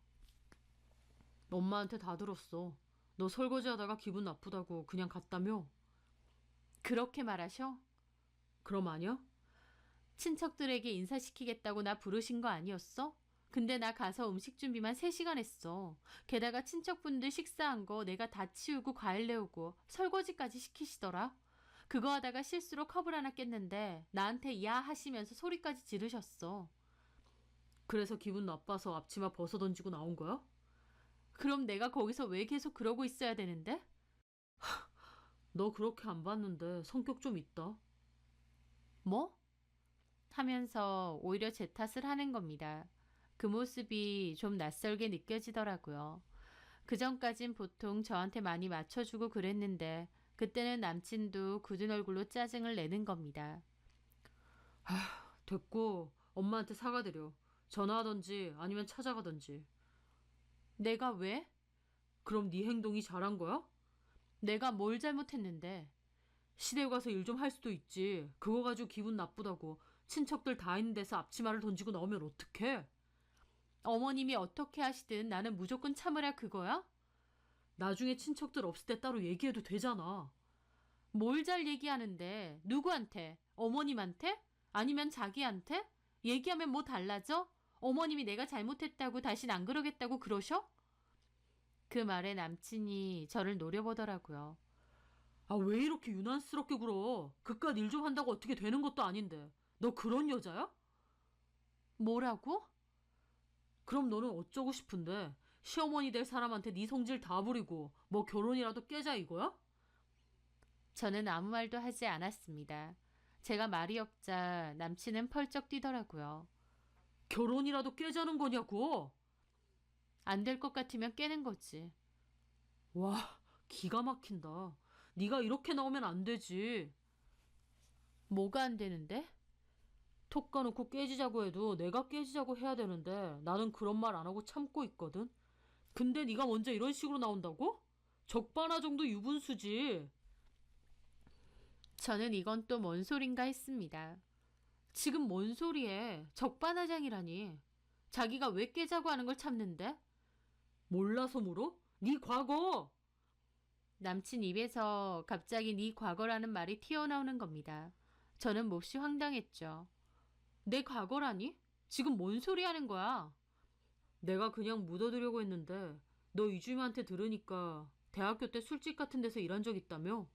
엄마한테 다 들었어. 너 설거지 하다가 기분 나쁘다고 그냥 갔다며? 그렇게 말하셔? 그럼 아니야? 친척들에게 인사시키겠다고 나 부르신 거 아니었어? 근데 나 가서 음식 준비만 3시간 했어. 게다가 친척분들 식사한 거 내가 다 치우고 과일 내오고 설거지까지 시키시더라. 그거 하다가 실수로 컵을 하나 깼는데 나한테 야 하시면서 소리까지 지르셨어. 그래서 기분 나빠서 앞치마 벗어 던지고 나온 거야? 그럼 내가 거기서 왜 계속 그러고 있어야 되는데? 너 그렇게 안 봤는데 성격 좀 있다. 뭐? 하면서 오히려 제 탓을 하는 겁니다. 그 모습이 좀 낯설게 느껴지더라고요. 그전까진 보통 저한테 많이 맞춰주고 그랬는데 그때는 남친도 굳은 얼굴로 짜증을 내는 겁니다. 됐고 엄마한테 사과드려. 전화하던지 아니면 찾아가던지. 내가 왜? 그럼 네 행동이 잘한 거야? 내가 뭘 잘못했는데? 시댁 가서 일 좀 할 수도 있지. 그거 가지고 기분 나쁘다고 친척들 다 있는 데서 앞치마를 던지고 나오면 어떡해? 어머님이 어떻게 하시든 나는 무조건 참으라 그거야? 나중에 친척들 없을 때 따로 얘기해도 되잖아. 뭘 잘 얘기하는데? 누구한테? 어머님한테? 아니면 자기한테? 얘기하면 뭐 달라져? 어머님이 내가 잘못했다고 다신 안 그러겠다고 그러셔? 그 말에 남친이 저를 노려보더라고요. 아, 왜 이렇게 유난스럽게 굴어? 그깟 일 좀 한다고 어떻게 되는 것도 아닌데. 너 그런 여자야? 뭐라고? 그럼 너는 어쩌고 싶은데? 시어머니 될 사람한테 네 성질 다 부리고 뭐 결혼이라도 깨자 이거야? 저는 아무 말도 하지 않았습니다. 제가 말이 없자 남친은 펄쩍 뛰더라고요. 결혼이라도 깨자는 거냐고? 안 될 것 같으면 깨는 거지. 와, 기가 막힌다. 네가 이렇게 나오면 안 되지. 뭐가 안 되는데? 톡 까놓고 깨지자고 해도 내가 깨지자고 해야 되는데 나는 그런 말 안 하고 참고 있거든. 근데 네가 먼저 이런 식으로 나온다고? 적반하 정도 유분수지. 저는 이건 또 뭔 소린가 했습니다. 지금 뭔 소리에 적반하장이라니. 자기가 왜 깨자고 하는 걸 참는데? 몰라서 물어? 네 과거. 남친 입에서 갑자기 네 과거라는 말이 튀어나오는 겁니다. 저는 몹시 황당했죠. 내 과거라니? 지금 뭔 소리 하는 거야? 내가 그냥 묻어두려고 했는데 너 이주임한테 들으니까 대학교 때 술집 같은 데서 일한 적 있다며?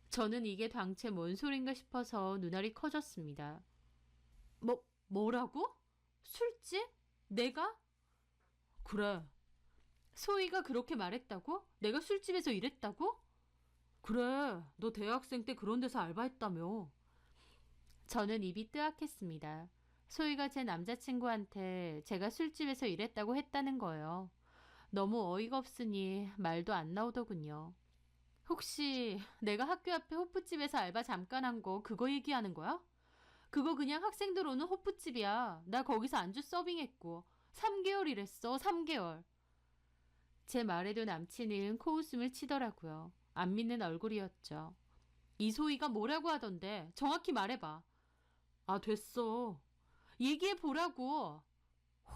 저는 이게 당최 뭔 소린가 싶어서 눈알이 커졌습니다. 뭐라고? 술집? 내가? 그래. 소희가 그렇게 말했다고? 내가 술집에서 일했다고? 그래. 너 대학생 때 그런 데서 알바했다며. 저는 입이 뜨악했습니다. 소희가 제 남자친구한테 제가 술집에서 일했다고 했다는 거예요. 너무 어이가 없으니 말도 안 나오더군요. 혹시 내가 학교 앞에 호프집에서 알바 잠깐 한 거 그거 얘기하는 거야? 그거 그냥 학생들 오는 호프집이야. 나 거기서 안주 서빙했고 3개월 일했어. 3개월. 제 말에도 남친은 코웃음을 치더라고요. 안 믿는 얼굴이었죠. 이소희가 뭐라고 하던데 정확히 말해봐. 아, 됐어. 얘기해 보라고.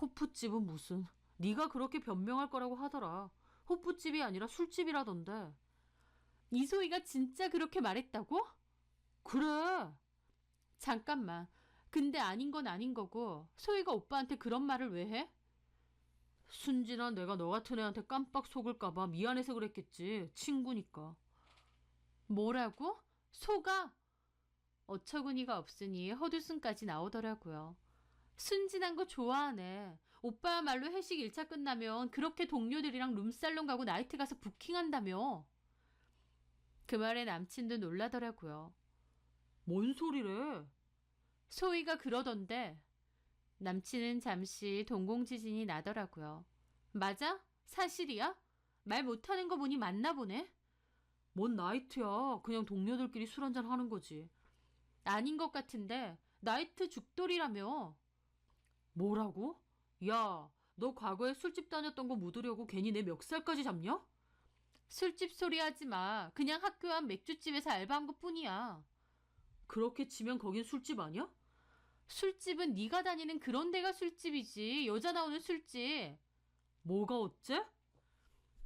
호프집은 무슨. 네가 그렇게 변명할 거라고 하더라. 호프집이 아니라 술집이라던데. 이소희가 진짜 그렇게 말했다고? 그래. 잠깐만. 근데 아닌 건 아닌 거고 소희가 오빠한테 그런 말을 왜 해? 순진아, 내가 너 같은 애한테 깜빡 속을까봐 미안해서 그랬겠지. 친구니까. 뭐라고? 속아? 어처구니가 없으니 헛웃음까지 나오더라고요. 순진한 거 좋아하네. 오빠야말로 회식 1차 끝나면 그렇게 동료들이랑 룸살롱 가고 나이트 가서 부킹한다며. 그 말에 남친도 놀라더라고요. 뭔 소리래? 소희가 그러던데. 남친은 잠시 동공지진이 나더라고요. 맞아? 사실이야? 말 못하는 거 보니 맞나 보네? 뭔 나이트야. 그냥 동료들끼리 술 한잔 하는 거지. 아닌 것 같은데 나이트 죽돌이라며. 뭐라고? 야, 너 과거에 술집 다녔던 거 묻으려고 괜히 내 멱살까지 잡냐? 술집 소리 하지 마. 그냥 학교 앞 맥주집에서 알바한 것뿐이야. 그렇게 치면 거긴 술집 아니야? 술집은 네가 다니는 그런 데가 술집이지. 여자 나오는 술집. 뭐가 어째?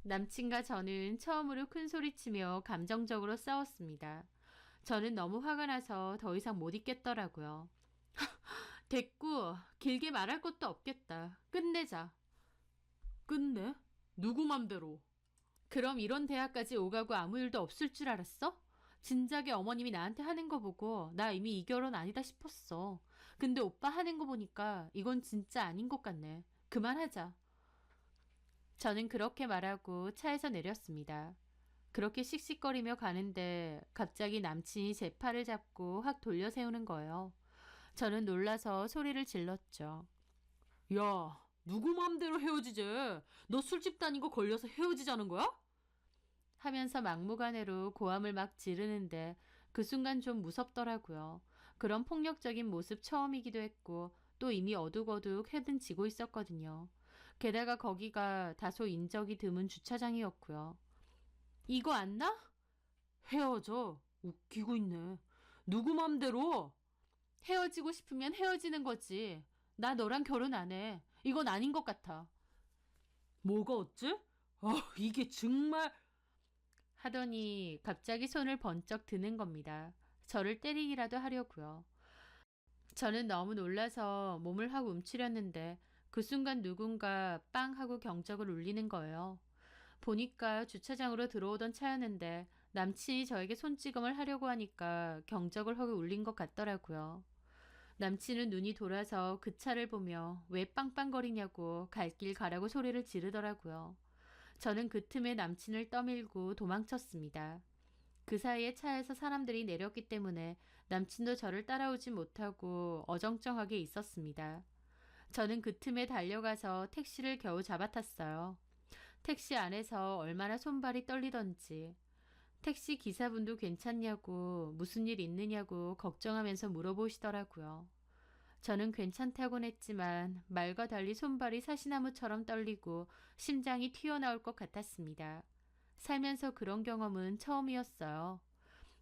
남친과 저는 처음으로 큰 소리치며 감정적으로 싸웠습니다. 저는 너무 화가 나서 더 이상 못 있겠더라고요. 됐고, 길게 말할 것도 없겠다. 끝내자. 끝내? 누구 맘대로? 그럼 이런 대학까지 오가고 아무 일도 없을 줄 알았어? 진작에 어머님이 나한테 하는 거 보고 나 이미 이 결혼 아니다 싶었어. 근데 오빠 하는 거 보니까 이건 진짜 아닌 것 같네. 그만하자. 저는 그렇게 말하고 차에서 내렸습니다. 그렇게 씩씩거리며 가는데 갑자기 남친이 제 팔을 잡고 확 돌려 세우는 거예요. 저는 놀라서 소리를 질렀죠. 야, 누구 맘대로 헤어지재? 너 술집 다니고 걸려서 헤어지자는 거야? 하면서 막무가내로 고함을 막 지르는데 그 순간 좀 무섭더라고요. 그런 폭력적인 모습 처음이기도 했고 또 이미 어둑어둑 해든 지고 있었거든요. 게다가 거기가 다소 인적이 드문 주차장이었고요. 이거 안 나? 헤어져. 웃기고 있네. 누구 맘대로? 헤어지고 싶으면 헤어지는 거지. 나 너랑 결혼 안 해. 이건 아닌 것 같아. 뭐가 어째? 이게 정말... 하더니 갑자기 손을 번쩍 드는 겁니다. 저를 때리기라도 하려고요. 저는 너무 놀라서 몸을 확 움츠렸는데 그 순간 누군가 빵 하고 경적을 울리는 거예요. 보니까 주차장으로 들어오던 차였는데 남친이 저에게 손찌검을 하려고 하니까 경적을 하고 울린 것 같더라고요. 남친은 눈이 돌아서 그 차를 보며 왜 빵빵거리냐고 갈 길 가라고 소리를 지르더라고요. 저는 그 틈에 남친을 떠밀고 도망쳤습니다. 그 사이에 차에서 사람들이 내렸기 때문에 남친도 저를 따라오지 못하고 어정쩡하게 있었습니다. 저는 그 틈에 달려가서 택시를 겨우 잡아탔어요. 택시 안에서 얼마나 손발이 떨리던지. 택시 기사분도 괜찮냐고 무슨 일 있느냐고 걱정하면서 물어보시더라고요. 저는 괜찮다곤 했지만 말과 달리 손발이 사시나무처럼 떨리고 심장이 튀어나올 것 같았습니다. 살면서 그런 경험은 처음이었어요.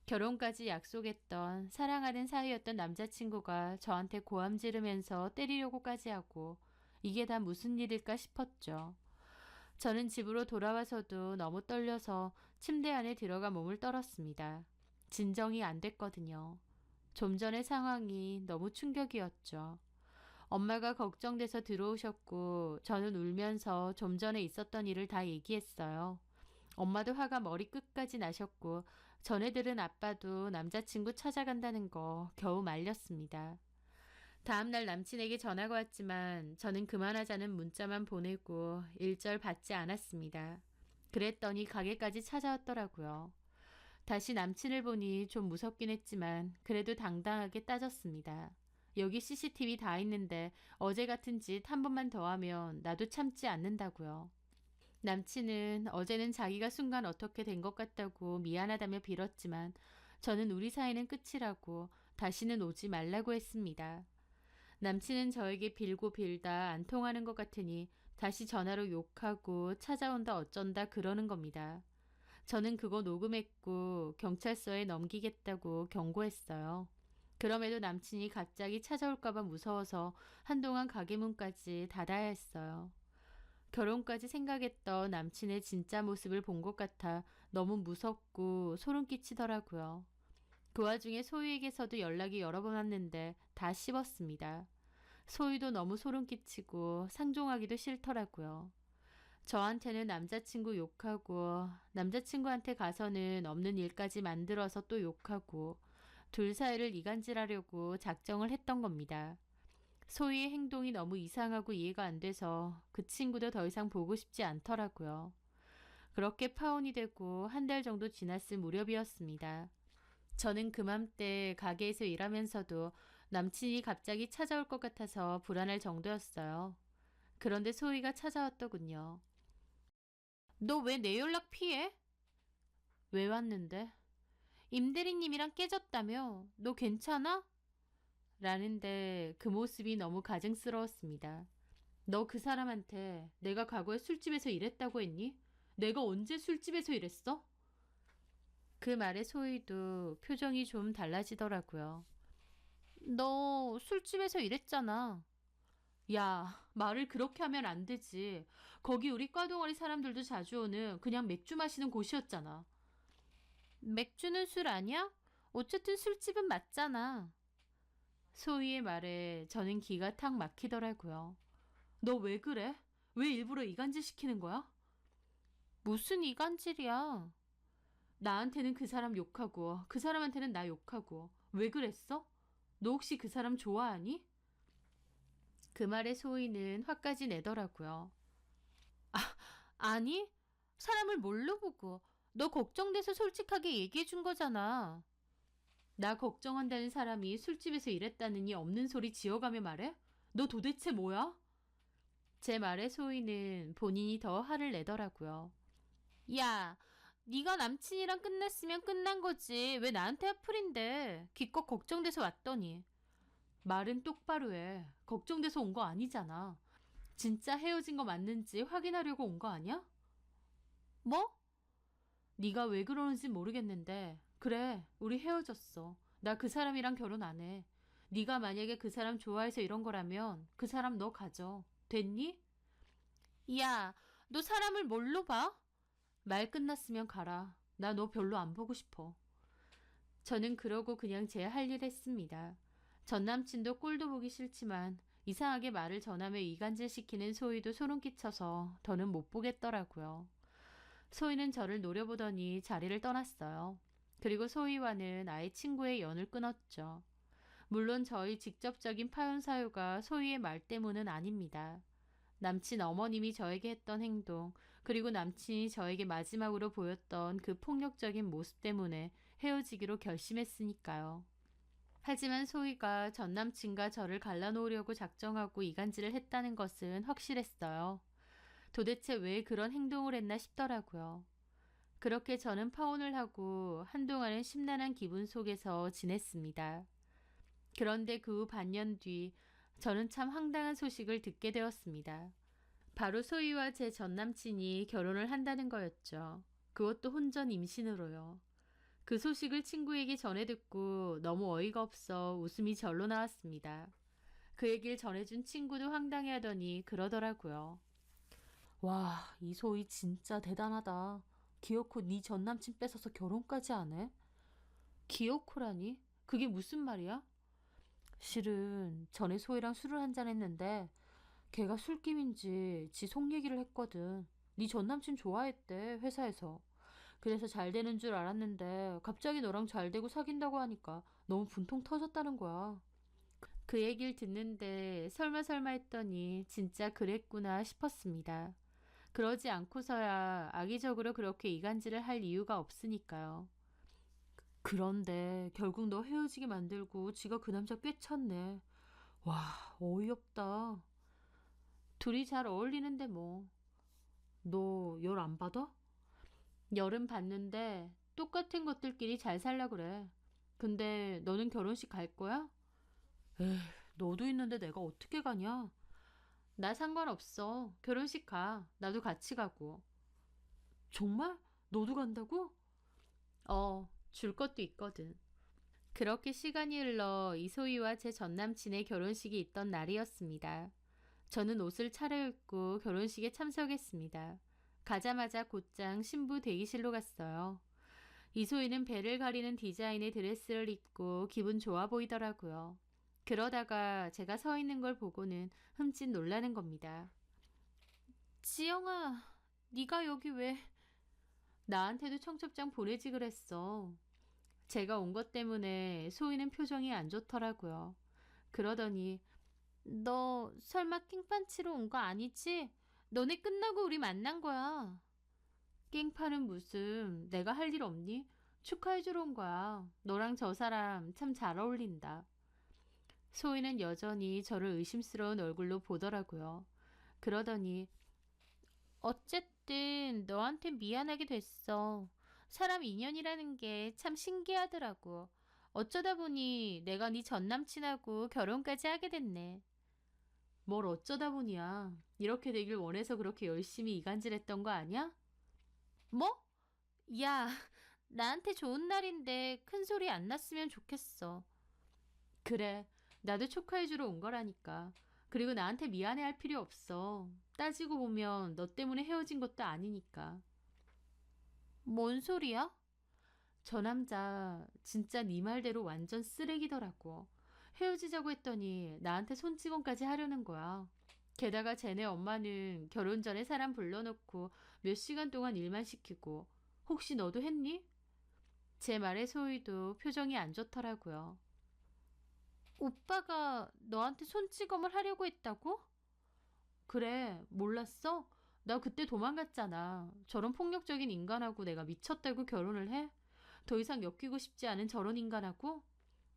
결혼까지 약속했던 사랑하는 사이였던 남자친구가 저한테 고함 지르면서 때리려고까지 하고 이게 다 무슨 일일까 싶었죠. 저는 집으로 돌아와서도 너무 떨려서 침대 안에 들어가 몸을 떨었습니다. 진정이 안 됐거든요. 좀 전의 상황이 너무 충격이었죠. 엄마가 걱정돼서 들어오셨고 저는 울면서 좀 전에 있었던 일을 다 얘기했어요. 엄마도 화가 머리 끝까지 나셨고 전에 들은 아빠도 남자친구 찾아간다는 거 겨우 말렸습니다. 다음날 남친에게 전화가 왔지만 저는 그만하자는 문자만 보내고 일절 받지 않았습니다. 그랬더니 가게까지 찾아왔더라고요. 다시 남친을 보니 좀 무섭긴 했지만 그래도 당당하게 따졌습니다. 여기 CCTV 다 있는데 어제 같은 짓 한 번만 더 하면 나도 참지 않는다고요. 남친은 어제는 자기가 순간 어떻게 된 것 같다고 미안하다며 빌었지만 저는 우리 사이는 끝이라고 다시는 오지 말라고 했습니다. 남친은 저에게 빌고 빌다 안 통하는 것 같으니 다시 전화로 욕하고 찾아온다 어쩐다 그러는 겁니다. 저는 그거 녹음했고 경찰서에 넘기겠다고 경고했어요. 그럼에도 남친이 갑자기 찾아올까봐 무서워서 한동안 가게 문까지 닫아야 했어요. 결혼까지 생각했던 남친의 진짜 모습을 본 것 같아 너무 무섭고 소름 끼치더라고요. 그 와중에 소희에게서도 연락이 여러 번 왔는데 다 씹었습니다. 소희도 너무 소름 끼치고 상종하기도 싫더라고요. 저한테는 남자친구 욕하고 남자친구한테 가서는 없는 일까지 만들어서 또 욕하고 둘 사이를 이간질하려고 작정을 했던 겁니다. 소희의 행동이 너무 이상하고 이해가 안 돼서 그 친구도 더 이상 보고 싶지 않더라고요. 그렇게 파혼이 되고 한 달 정도 지났을 무렵이었습니다. 저는 그맘때 가게에서 일하면서도 남친이 갑자기 찾아올 것 같아서 불안할 정도였어요. 그런데 소희가 찾아왔더군요. 너 왜 내 연락 피해? 왜 왔는데? 임대리님이랑 깨졌다며? 너 괜찮아? 라는데 그 모습이 너무 가증스러웠습니다. 너 그 사람한테 내가 과거에 술집에서 일했다고 했니? 내가 언제 술집에서 일했어? 그 말에 소희도 표정이 좀 달라지더라고요. 너 술집에서 일했잖아. 야, 말을 그렇게 하면 안 되지. 거기 우리 과동아리 사람들도 자주 오는 그냥 맥주 마시는 곳이었잖아. 맥주는 술 아니야? 어쨌든 술집은 맞잖아. 소희의 말에 저는 기가 탁 막히더라고요. 너 왜 그래? 왜 일부러 이간질 시키는 거야? 무슨 이간질이야? 나한테는 그 사람 욕하고 그 사람한테는 나 욕하고 왜 그랬어? 너 혹시 그 사람 좋아하니? 그 말에 소희는 화까지 내더라고요. 아니, 사람을 뭘로 보고 너 걱정돼서 솔직하게 얘기해 준 거잖아. 나 걱정한다는 사람이 술집에서 일했다느니 없는 소리 지어가며 말해? 너 도대체 뭐야? 제 말에 소희는 본인이 더 화를 내더라고요. 야, 네가 남친이랑 끝냈으면 끝난 거지. 왜 나한테 화풀인데? 기껏 걱정돼서 왔더니. 말은 똑바로 해. 걱정돼서 온 거 아니잖아. 진짜 헤어진 거 맞는지 확인하려고 온 거 아니야? 뭐? 네가 왜 그러는지 모르겠는데 그래, 우리 헤어졌어. 나 그 사람이랑 결혼 안 해. 네가 만약에 그 사람 좋아해서 이런 거라면 그 사람 너 가져. 됐니? 야, 너 사람을 뭘로 봐? 말 끝났으면 가라. 나 너 별로 안 보고 싶어. 저는 그러고 그냥 제 할 일 했습니다. 전 남친도 꼴도 보기 싫지만 이상하게 말을 전하며 이간질시키는 소희도 소름 끼쳐서 더는 못 보겠더라고요. 소희는 저를 노려보더니 자리를 떠났어요. 그리고 소희와는 아예 친구의 연을 끊었죠. 물론 저희 직접적인 파혼 사유가 소희의 말 때문은 아닙니다. 남친 어머님이 저에게 했던 행동, 그리고 남친이 저에게 마지막으로 보였던 그 폭력적인 모습 때문에 헤어지기로 결심했으니까요. 하지만 소희가 전 남친과 저를 갈라놓으려고 작정하고 이간질을 했다는 것은 확실했어요. 도대체 왜 그런 행동을 했나 싶더라고요. 그렇게 저는 파혼을 하고 한동안은 심란한 기분 속에서 지냈습니다. 그런데 그 후 반년 뒤 저는 참 황당한 소식을 듣게 되었습니다. 바로 소희와 제 전남친이 결혼을 한다는 거였죠. 그것도 혼전 임신으로요. 그 소식을 친구에게 전해 듣고 너무 어이가 없어 웃음이 절로 나왔습니다. 그 얘기를 전해준 친구도 황당해하더니 그러더라고요. 와, 이 소희 진짜 대단하다. 기어코 네 전남친 뺏어서 결혼까지 하네? 기어코라니? 그게 무슨 말이야? 실은 전에 소희랑 술을 한잔 했는데 걔가 술김인지 지 속 얘기를 했거든. 네 전남친 좋아했대, 회사에서. 그래서 잘 되는 줄 알았는데 갑자기 너랑 잘 되고 사귄다고 하니까 너무 분통 터졌다는 거야. 그 얘기를 듣는데 설마 했더니 진짜 그랬구나 싶었습니다. 그러지 않고서야 악의적으로 그렇게 이간질을 할 이유가 없으니까요. 그런데 결국 너 헤어지게 만들고 지가 그 남자 꿰찼네. 와, 어이없다. 둘이 잘 어울리는데 뭐. 너 열 안 받아? 열은 받는데 똑같은 것들끼리 잘 살라 그래. 근데 너는 결혼식 갈 거야? 에이, 너도 있는데 내가 어떻게 가냐? 나 상관없어. 결혼식 가. 나도 같이 가고. 정말? 너도 간다고? 줄 것도 있거든. 그렇게 시간이 흘러 이소희와 제 전남친의 결혼식이 있던 날이었습니다. 저는 옷을 차려입고 결혼식에 참석했습니다. 가자마자 곧장 신부 대기실로 갔어요. 이소희는 배를 가리는 디자인의 드레스를 입고 기분 좋아 보이더라고요. 그러다가 제가 서 있는 걸 보고는 흠칫 놀라는 겁니다. 지영아, 네가 여기 왜? 나한테도 청첩장 보내지 그랬어. 제가 온 것 때문에 소희는 표정이 안 좋더라고요. 그러더니 너 설마 깽판 치러 온 거 아니지? 너네 끝나고 우리 만난 거야. 깽판은 무슨, 내가 할 일 없니? 축하해주러 온 거야. 너랑 저 사람 참 잘 어울린다. 소희는 여전히 저를 의심스러운 얼굴로 보더라고요. 그러더니 어쨌든 너한테 미안하게 됐어. 사람 인연이라는 게 참 신기하더라고. 어쩌다 보니 내가 네 전남친하고 결혼까지 하게 됐네. 뭘 어쩌다 보니야. 이렇게 되길 원해서 그렇게 열심히 이간질했던 거 아니야? 뭐? 야, 나한테 좋은 날인데 큰 소리 안 났으면 좋겠어. 그래, 나도 축하해주러 온 거라니까. 그리고 나한테 미안해할 필요 없어. 따지고 보면 너 때문에 헤어진 것도 아니니까. 뭔 소리야? 저 남자 진짜 네 말대로 완전 쓰레기더라고. 헤어지자고 했더니 나한테 손찌검까지 하려는 거야. 게다가 쟤네 엄마는 결혼 전에 사람 불러놓고 몇 시간 동안 일만 시키고. 혹시 너도 했니? 제 말에 소희도 표정이 안 좋더라고요. 오빠가 너한테 손찌검을 하려고 했다고? 그래, 몰랐어? 나 그때 도망갔잖아. 저런 폭력적인 인간하고 내가 미쳤다고 결혼을 해? 더 이상 엮이고 싶지 않은 저런 인간하고?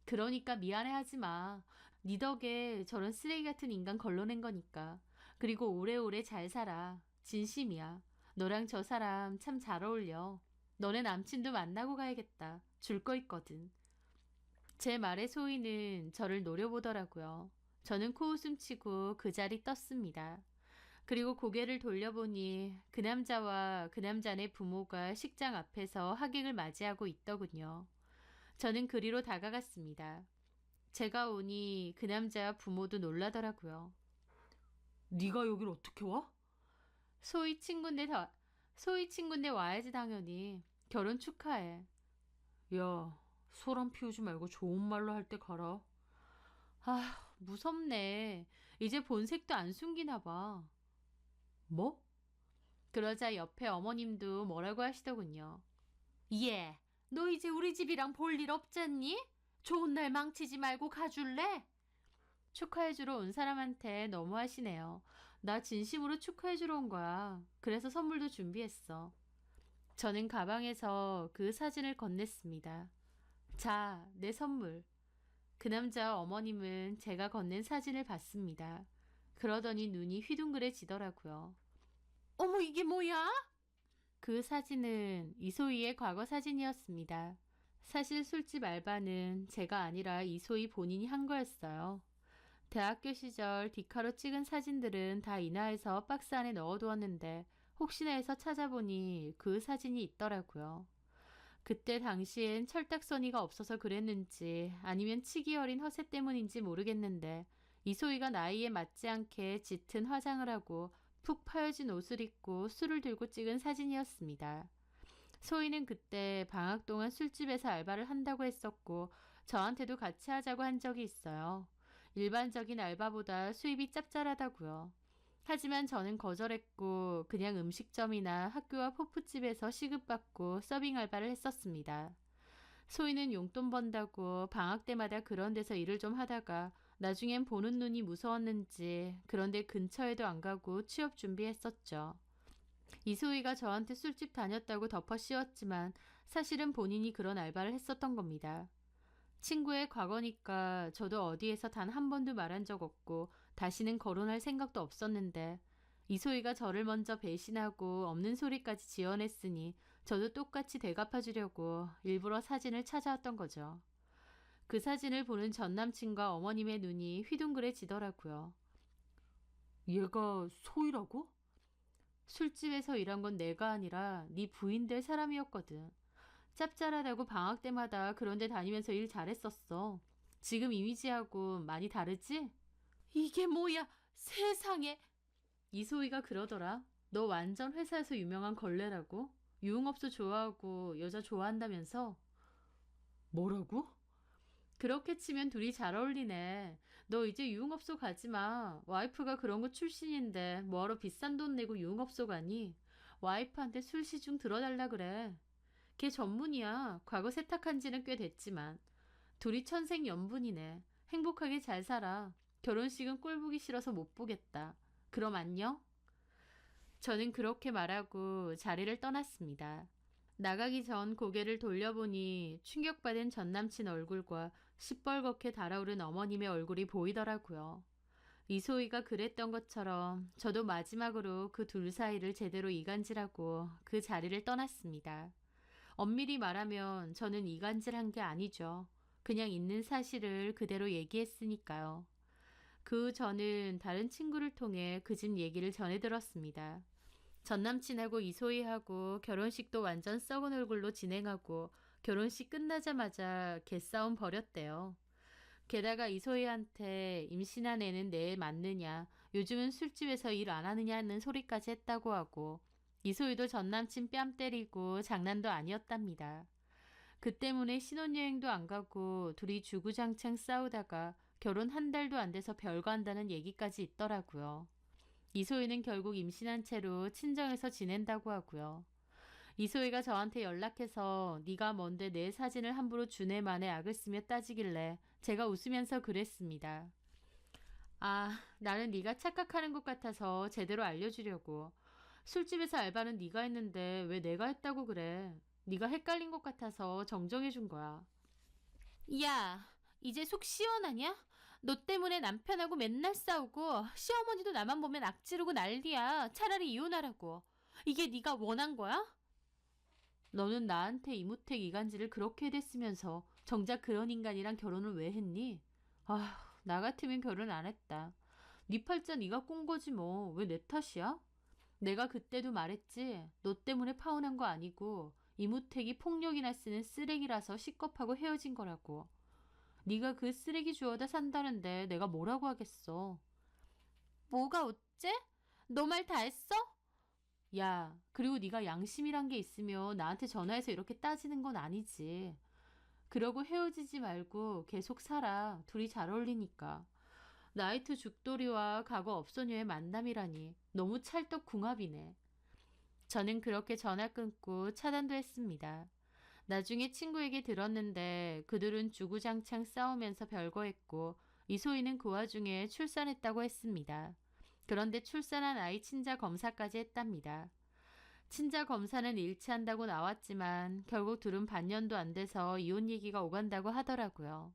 그러니까 미안해하지 마. 네 덕에 저런 쓰레기 같은 인간 걸러낸 거니까. 그리고 오래오래 잘 살아. 진심이야. 너랑 저 사람 참 잘 어울려. 너네 남친도 만나고 가야겠다. 줄 거 있거든. 제 말에 소희는 저를 노려보더라고요. 저는 코웃음 치고 그 자리 떴습니다. 그리고 고개를 돌려보니 그 남자와 그 남자네 부모가 식장 앞에서 하객을 맞이하고 있더군요. 저는 그리로 다가갔습니다. 제가 오니 그 남자 부모도 놀라더라고요. 네가 여길 어떻게 와? 소희 친구인데 소희 친구인데 와야지 당연히. 결혼 축하해. 야, 소란 피우지 말고 좋은 말로 할 때 가라. 아, 무섭네. 이제 본색도 안 숨기나 봐. 뭐? 그러자 옆에 어머님도 뭐라고 하시더군요. 예, 너 이제 우리 집이랑 볼 일 없잖니? 좋은 날 망치지 말고 가줄래? 축하해주러 온 사람한테 너무하시네요. 나 진심으로 축하해주러 온 거야. 그래서 선물도 준비했어. 저는 가방에서 그 사진을 건넸습니다. 자, 내 선물. 그 남자 어머님은 제가 건넨 사진을 봤습니다. 그러더니 눈이 휘둥그레지더라고요. 어머, 이게 뭐야? 그 사진은 이소희의 과거 사진이었습니다. 사실 술집 알바는 제가 아니라 이소희 본인이 한 거였어요. 대학교 시절 디카로 찍은 사진들은 다 인화해서 박스 안에 넣어두었는데 혹시나 해서 찾아보니 그 사진이 있더라고요. 그때 당시엔 철딱서니가 없어서 그랬는지 아니면 치기 어린 허세 때문인지 모르겠는데 이소희가 나이에 맞지 않게 짙은 화장을 하고 푹 파여진 옷을 입고 술을 들고 찍은 사진이었습니다. 소희는 그때 방학 동안 술집에서 알바를 한다고 했었고 저한테도 같이 하자고 한 적이 있어요. 일반적인 알바보다 수입이 짭짤하다고요. 하지만 저는 거절했고 그냥 음식점이나 학교와 호프집에서 시급받고 서빙 알바를 했었습니다. 소희는 용돈 번다고 방학 때마다 그런 데서 일을 좀 하다가 나중엔 보는 눈이 무서웠는지 그런데 근처에도 안 가고 취업 준비했었죠. 이소희가 저한테 술집 다녔다고 덮어 씌웠지만 사실은 본인이 그런 알바를 했었던 겁니다. 친구의 과거니까 저도 어디에서 단 한 번도 말한 적 없고 다시는 거론할 생각도 없었는데 이소희가 저를 먼저 배신하고 없는 소리까지 지어냈으니 저도 똑같이 되갚아주려고 일부러 사진을 찾아왔던 거죠. 그 사진을 보는 전남친과 어머님의 눈이 휘둥그레지더라고요. 얘가 소희라고? 술집에서 일한 건 내가 아니라 네 부인 될 사람이었거든. 짭짤하다고 방학 때마다 그런 데 다니면서 일 잘했었어. 지금 이미지하고 많이 다르지? 이게 뭐야? 세상에! 이소희가 그러더라. 너 완전 회사에서 유명한 걸레라고? 유흥업소 좋아하고 여자 좋아한다면서? 뭐라고? 그렇게 치면 둘이 잘 어울리네. 너 이제 유흥업소 가지 마. 와이프가 그런 거 출신인데 뭐하러 비싼 돈 내고 유흥업소 가니? 와이프한테 술시중 들어달라 그래. 걔 전문이야. 과거 세탁한 지는 꽤 됐지만. 둘이 천생연분이네. 행복하게 잘 살아. 결혼식은 꼴 보기 싫어서 못 보겠다. 그럼 안녕? 저는 그렇게 말하고 자리를 떠났습니다. 나가기 전 고개를 돌려보니 충격받은 전남친 얼굴과 시뻘겋게 달아오른 어머님의 얼굴이 보이더라고요. 이소희가 그랬던 것처럼 저도 마지막으로 그 둘 사이를 제대로 이간질하고 그 자리를 떠났습니다. 엄밀히 말하면 저는 이간질한 게 아니죠. 그냥 있는 사실을 그대로 얘기했으니까요. 그 저는 다른 친구를 통해 그 집 얘기를 전해 들었습니다. 전남친하고 이소희하고 결혼식도 완전 썩은 얼굴로 진행하고 결혼식 끝나자마자 개싸움 벌였대요. 게다가 이소희한테 임신한 애는 내 애 맞느냐, 요즘은 술집에서 일 안 하느냐는 소리까지 했다고 하고 이소희도 전남친 뺨 때리고 장난도 아니었답니다. 그 때문에 신혼여행도 안 가고 둘이 주구장창 싸우다가 결혼 한 달도 안 돼서 별거 한다는 얘기까지 있더라고요. 이소희는 결국 임신한 채로 친정에서 지낸다고 하고요. 이소희가 저한테 연락해서 네가 뭔데 내 사진을 함부로 주네 마네 악을 쓰며 따지길래 제가 웃으면서 그랬습니다. 아, 나는 네가 착각하는 것 같아서 제대로 알려주려고. 술집에서 알바는 네가 했는데 왜 내가 했다고 그래. 네가 헷갈린 것 같아서 정정해 준 거야. 야, 이제 속 시원하냐? 너 때문에 남편하고 맨날 싸우고 시어머니도 나만 보면 악지르고 난리야. 차라리 이혼하라고. 이게 네가 원한 거야? 너는 나한테 이무택 이간질을 그렇게 해댔으면서 정작 그런 인간이랑 결혼을 왜 했니? 아휴, 나 같으면 결혼 안 했다. 네 팔자 네가 꼰 거지 뭐. 왜 내 탓이야? 내가 그때도 말했지. 너 때문에 파혼한 거 아니고 이무택이 폭력이나 쓰는 쓰레기라서 식겁하고 헤어진 거라고. 네가 그 쓰레기 주워다 산다는데 내가 뭐라고 하겠어. 뭐가 어째? 너 말 다 했어? 야, 그리고 네가 양심이란 게 있으면 나한테 전화해서 이렇게 따지는 건 아니지. 그러고 헤어지지 말고 계속 살아. 둘이 잘 어울리니까. 나이트 죽돌이와 과거 업소녀의 만남이라니 너무 찰떡궁합이네. 저는 그렇게 전화 끊고 차단도 했습니다. 나중에 친구에게 들었는데 그들은 주구장창 싸우면서 별거했고 이소희는 그 와중에 출산했다고 했습니다. 그런데 출산한 아이 친자 검사까지 했답니다. 친자 검사는 일치한다고 나왔지만 결국 둘은 반년도 안 돼서 이혼 얘기가 오간다고 하더라고요.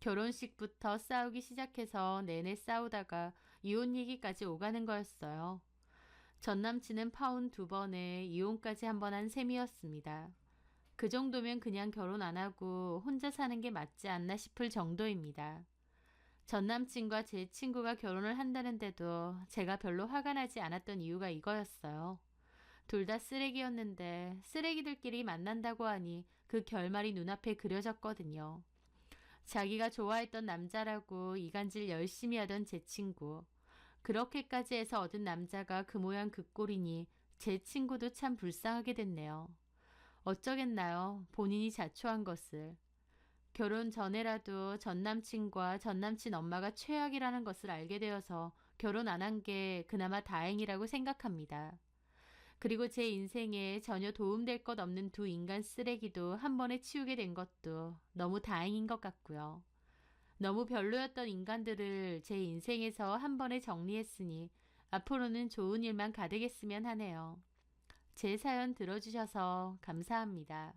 결혼식부터 싸우기 시작해서 내내 싸우다가 이혼 얘기까지 오가는 거였어요. 전 남친은 파혼 2번에 이혼까지 한 번 한 셈이었습니다. 그 정도면 그냥 결혼 안 하고 혼자 사는 게 맞지 않나 싶을 정도입니다. 전 남친과 제 친구가 결혼을 한다는데도 제가 별로 화가 나지 않았던 이유가 이거였어요. 둘 다 쓰레기였는데 쓰레기들끼리 만난다고 하니 그 결말이 눈앞에 그려졌거든요. 자기가 좋아했던 남자라고 이간질 열심히 하던 제 친구. 그렇게까지 해서 얻은 남자가 그 모양 그 꼴이니 제 친구도 참 불쌍하게 됐네요. 어쩌겠나요? 본인이 자초한 것을. 결혼 전에라도 전 남친과 전 남친 엄마가 최악이라는 것을 알게 되어서 결혼 안 한 게 그나마 다행이라고 생각합니다. 그리고 제 인생에 전혀 도움될 것 없는 두 인간 쓰레기도 한 번에 치우게 된 것도 너무 다행인 것 같고요. 너무 별로였던 인간들을 제 인생에서 한 번에 정리했으니 앞으로는 좋은 일만 가득했으면 하네요. 제 사연 들어주셔서 감사합니다.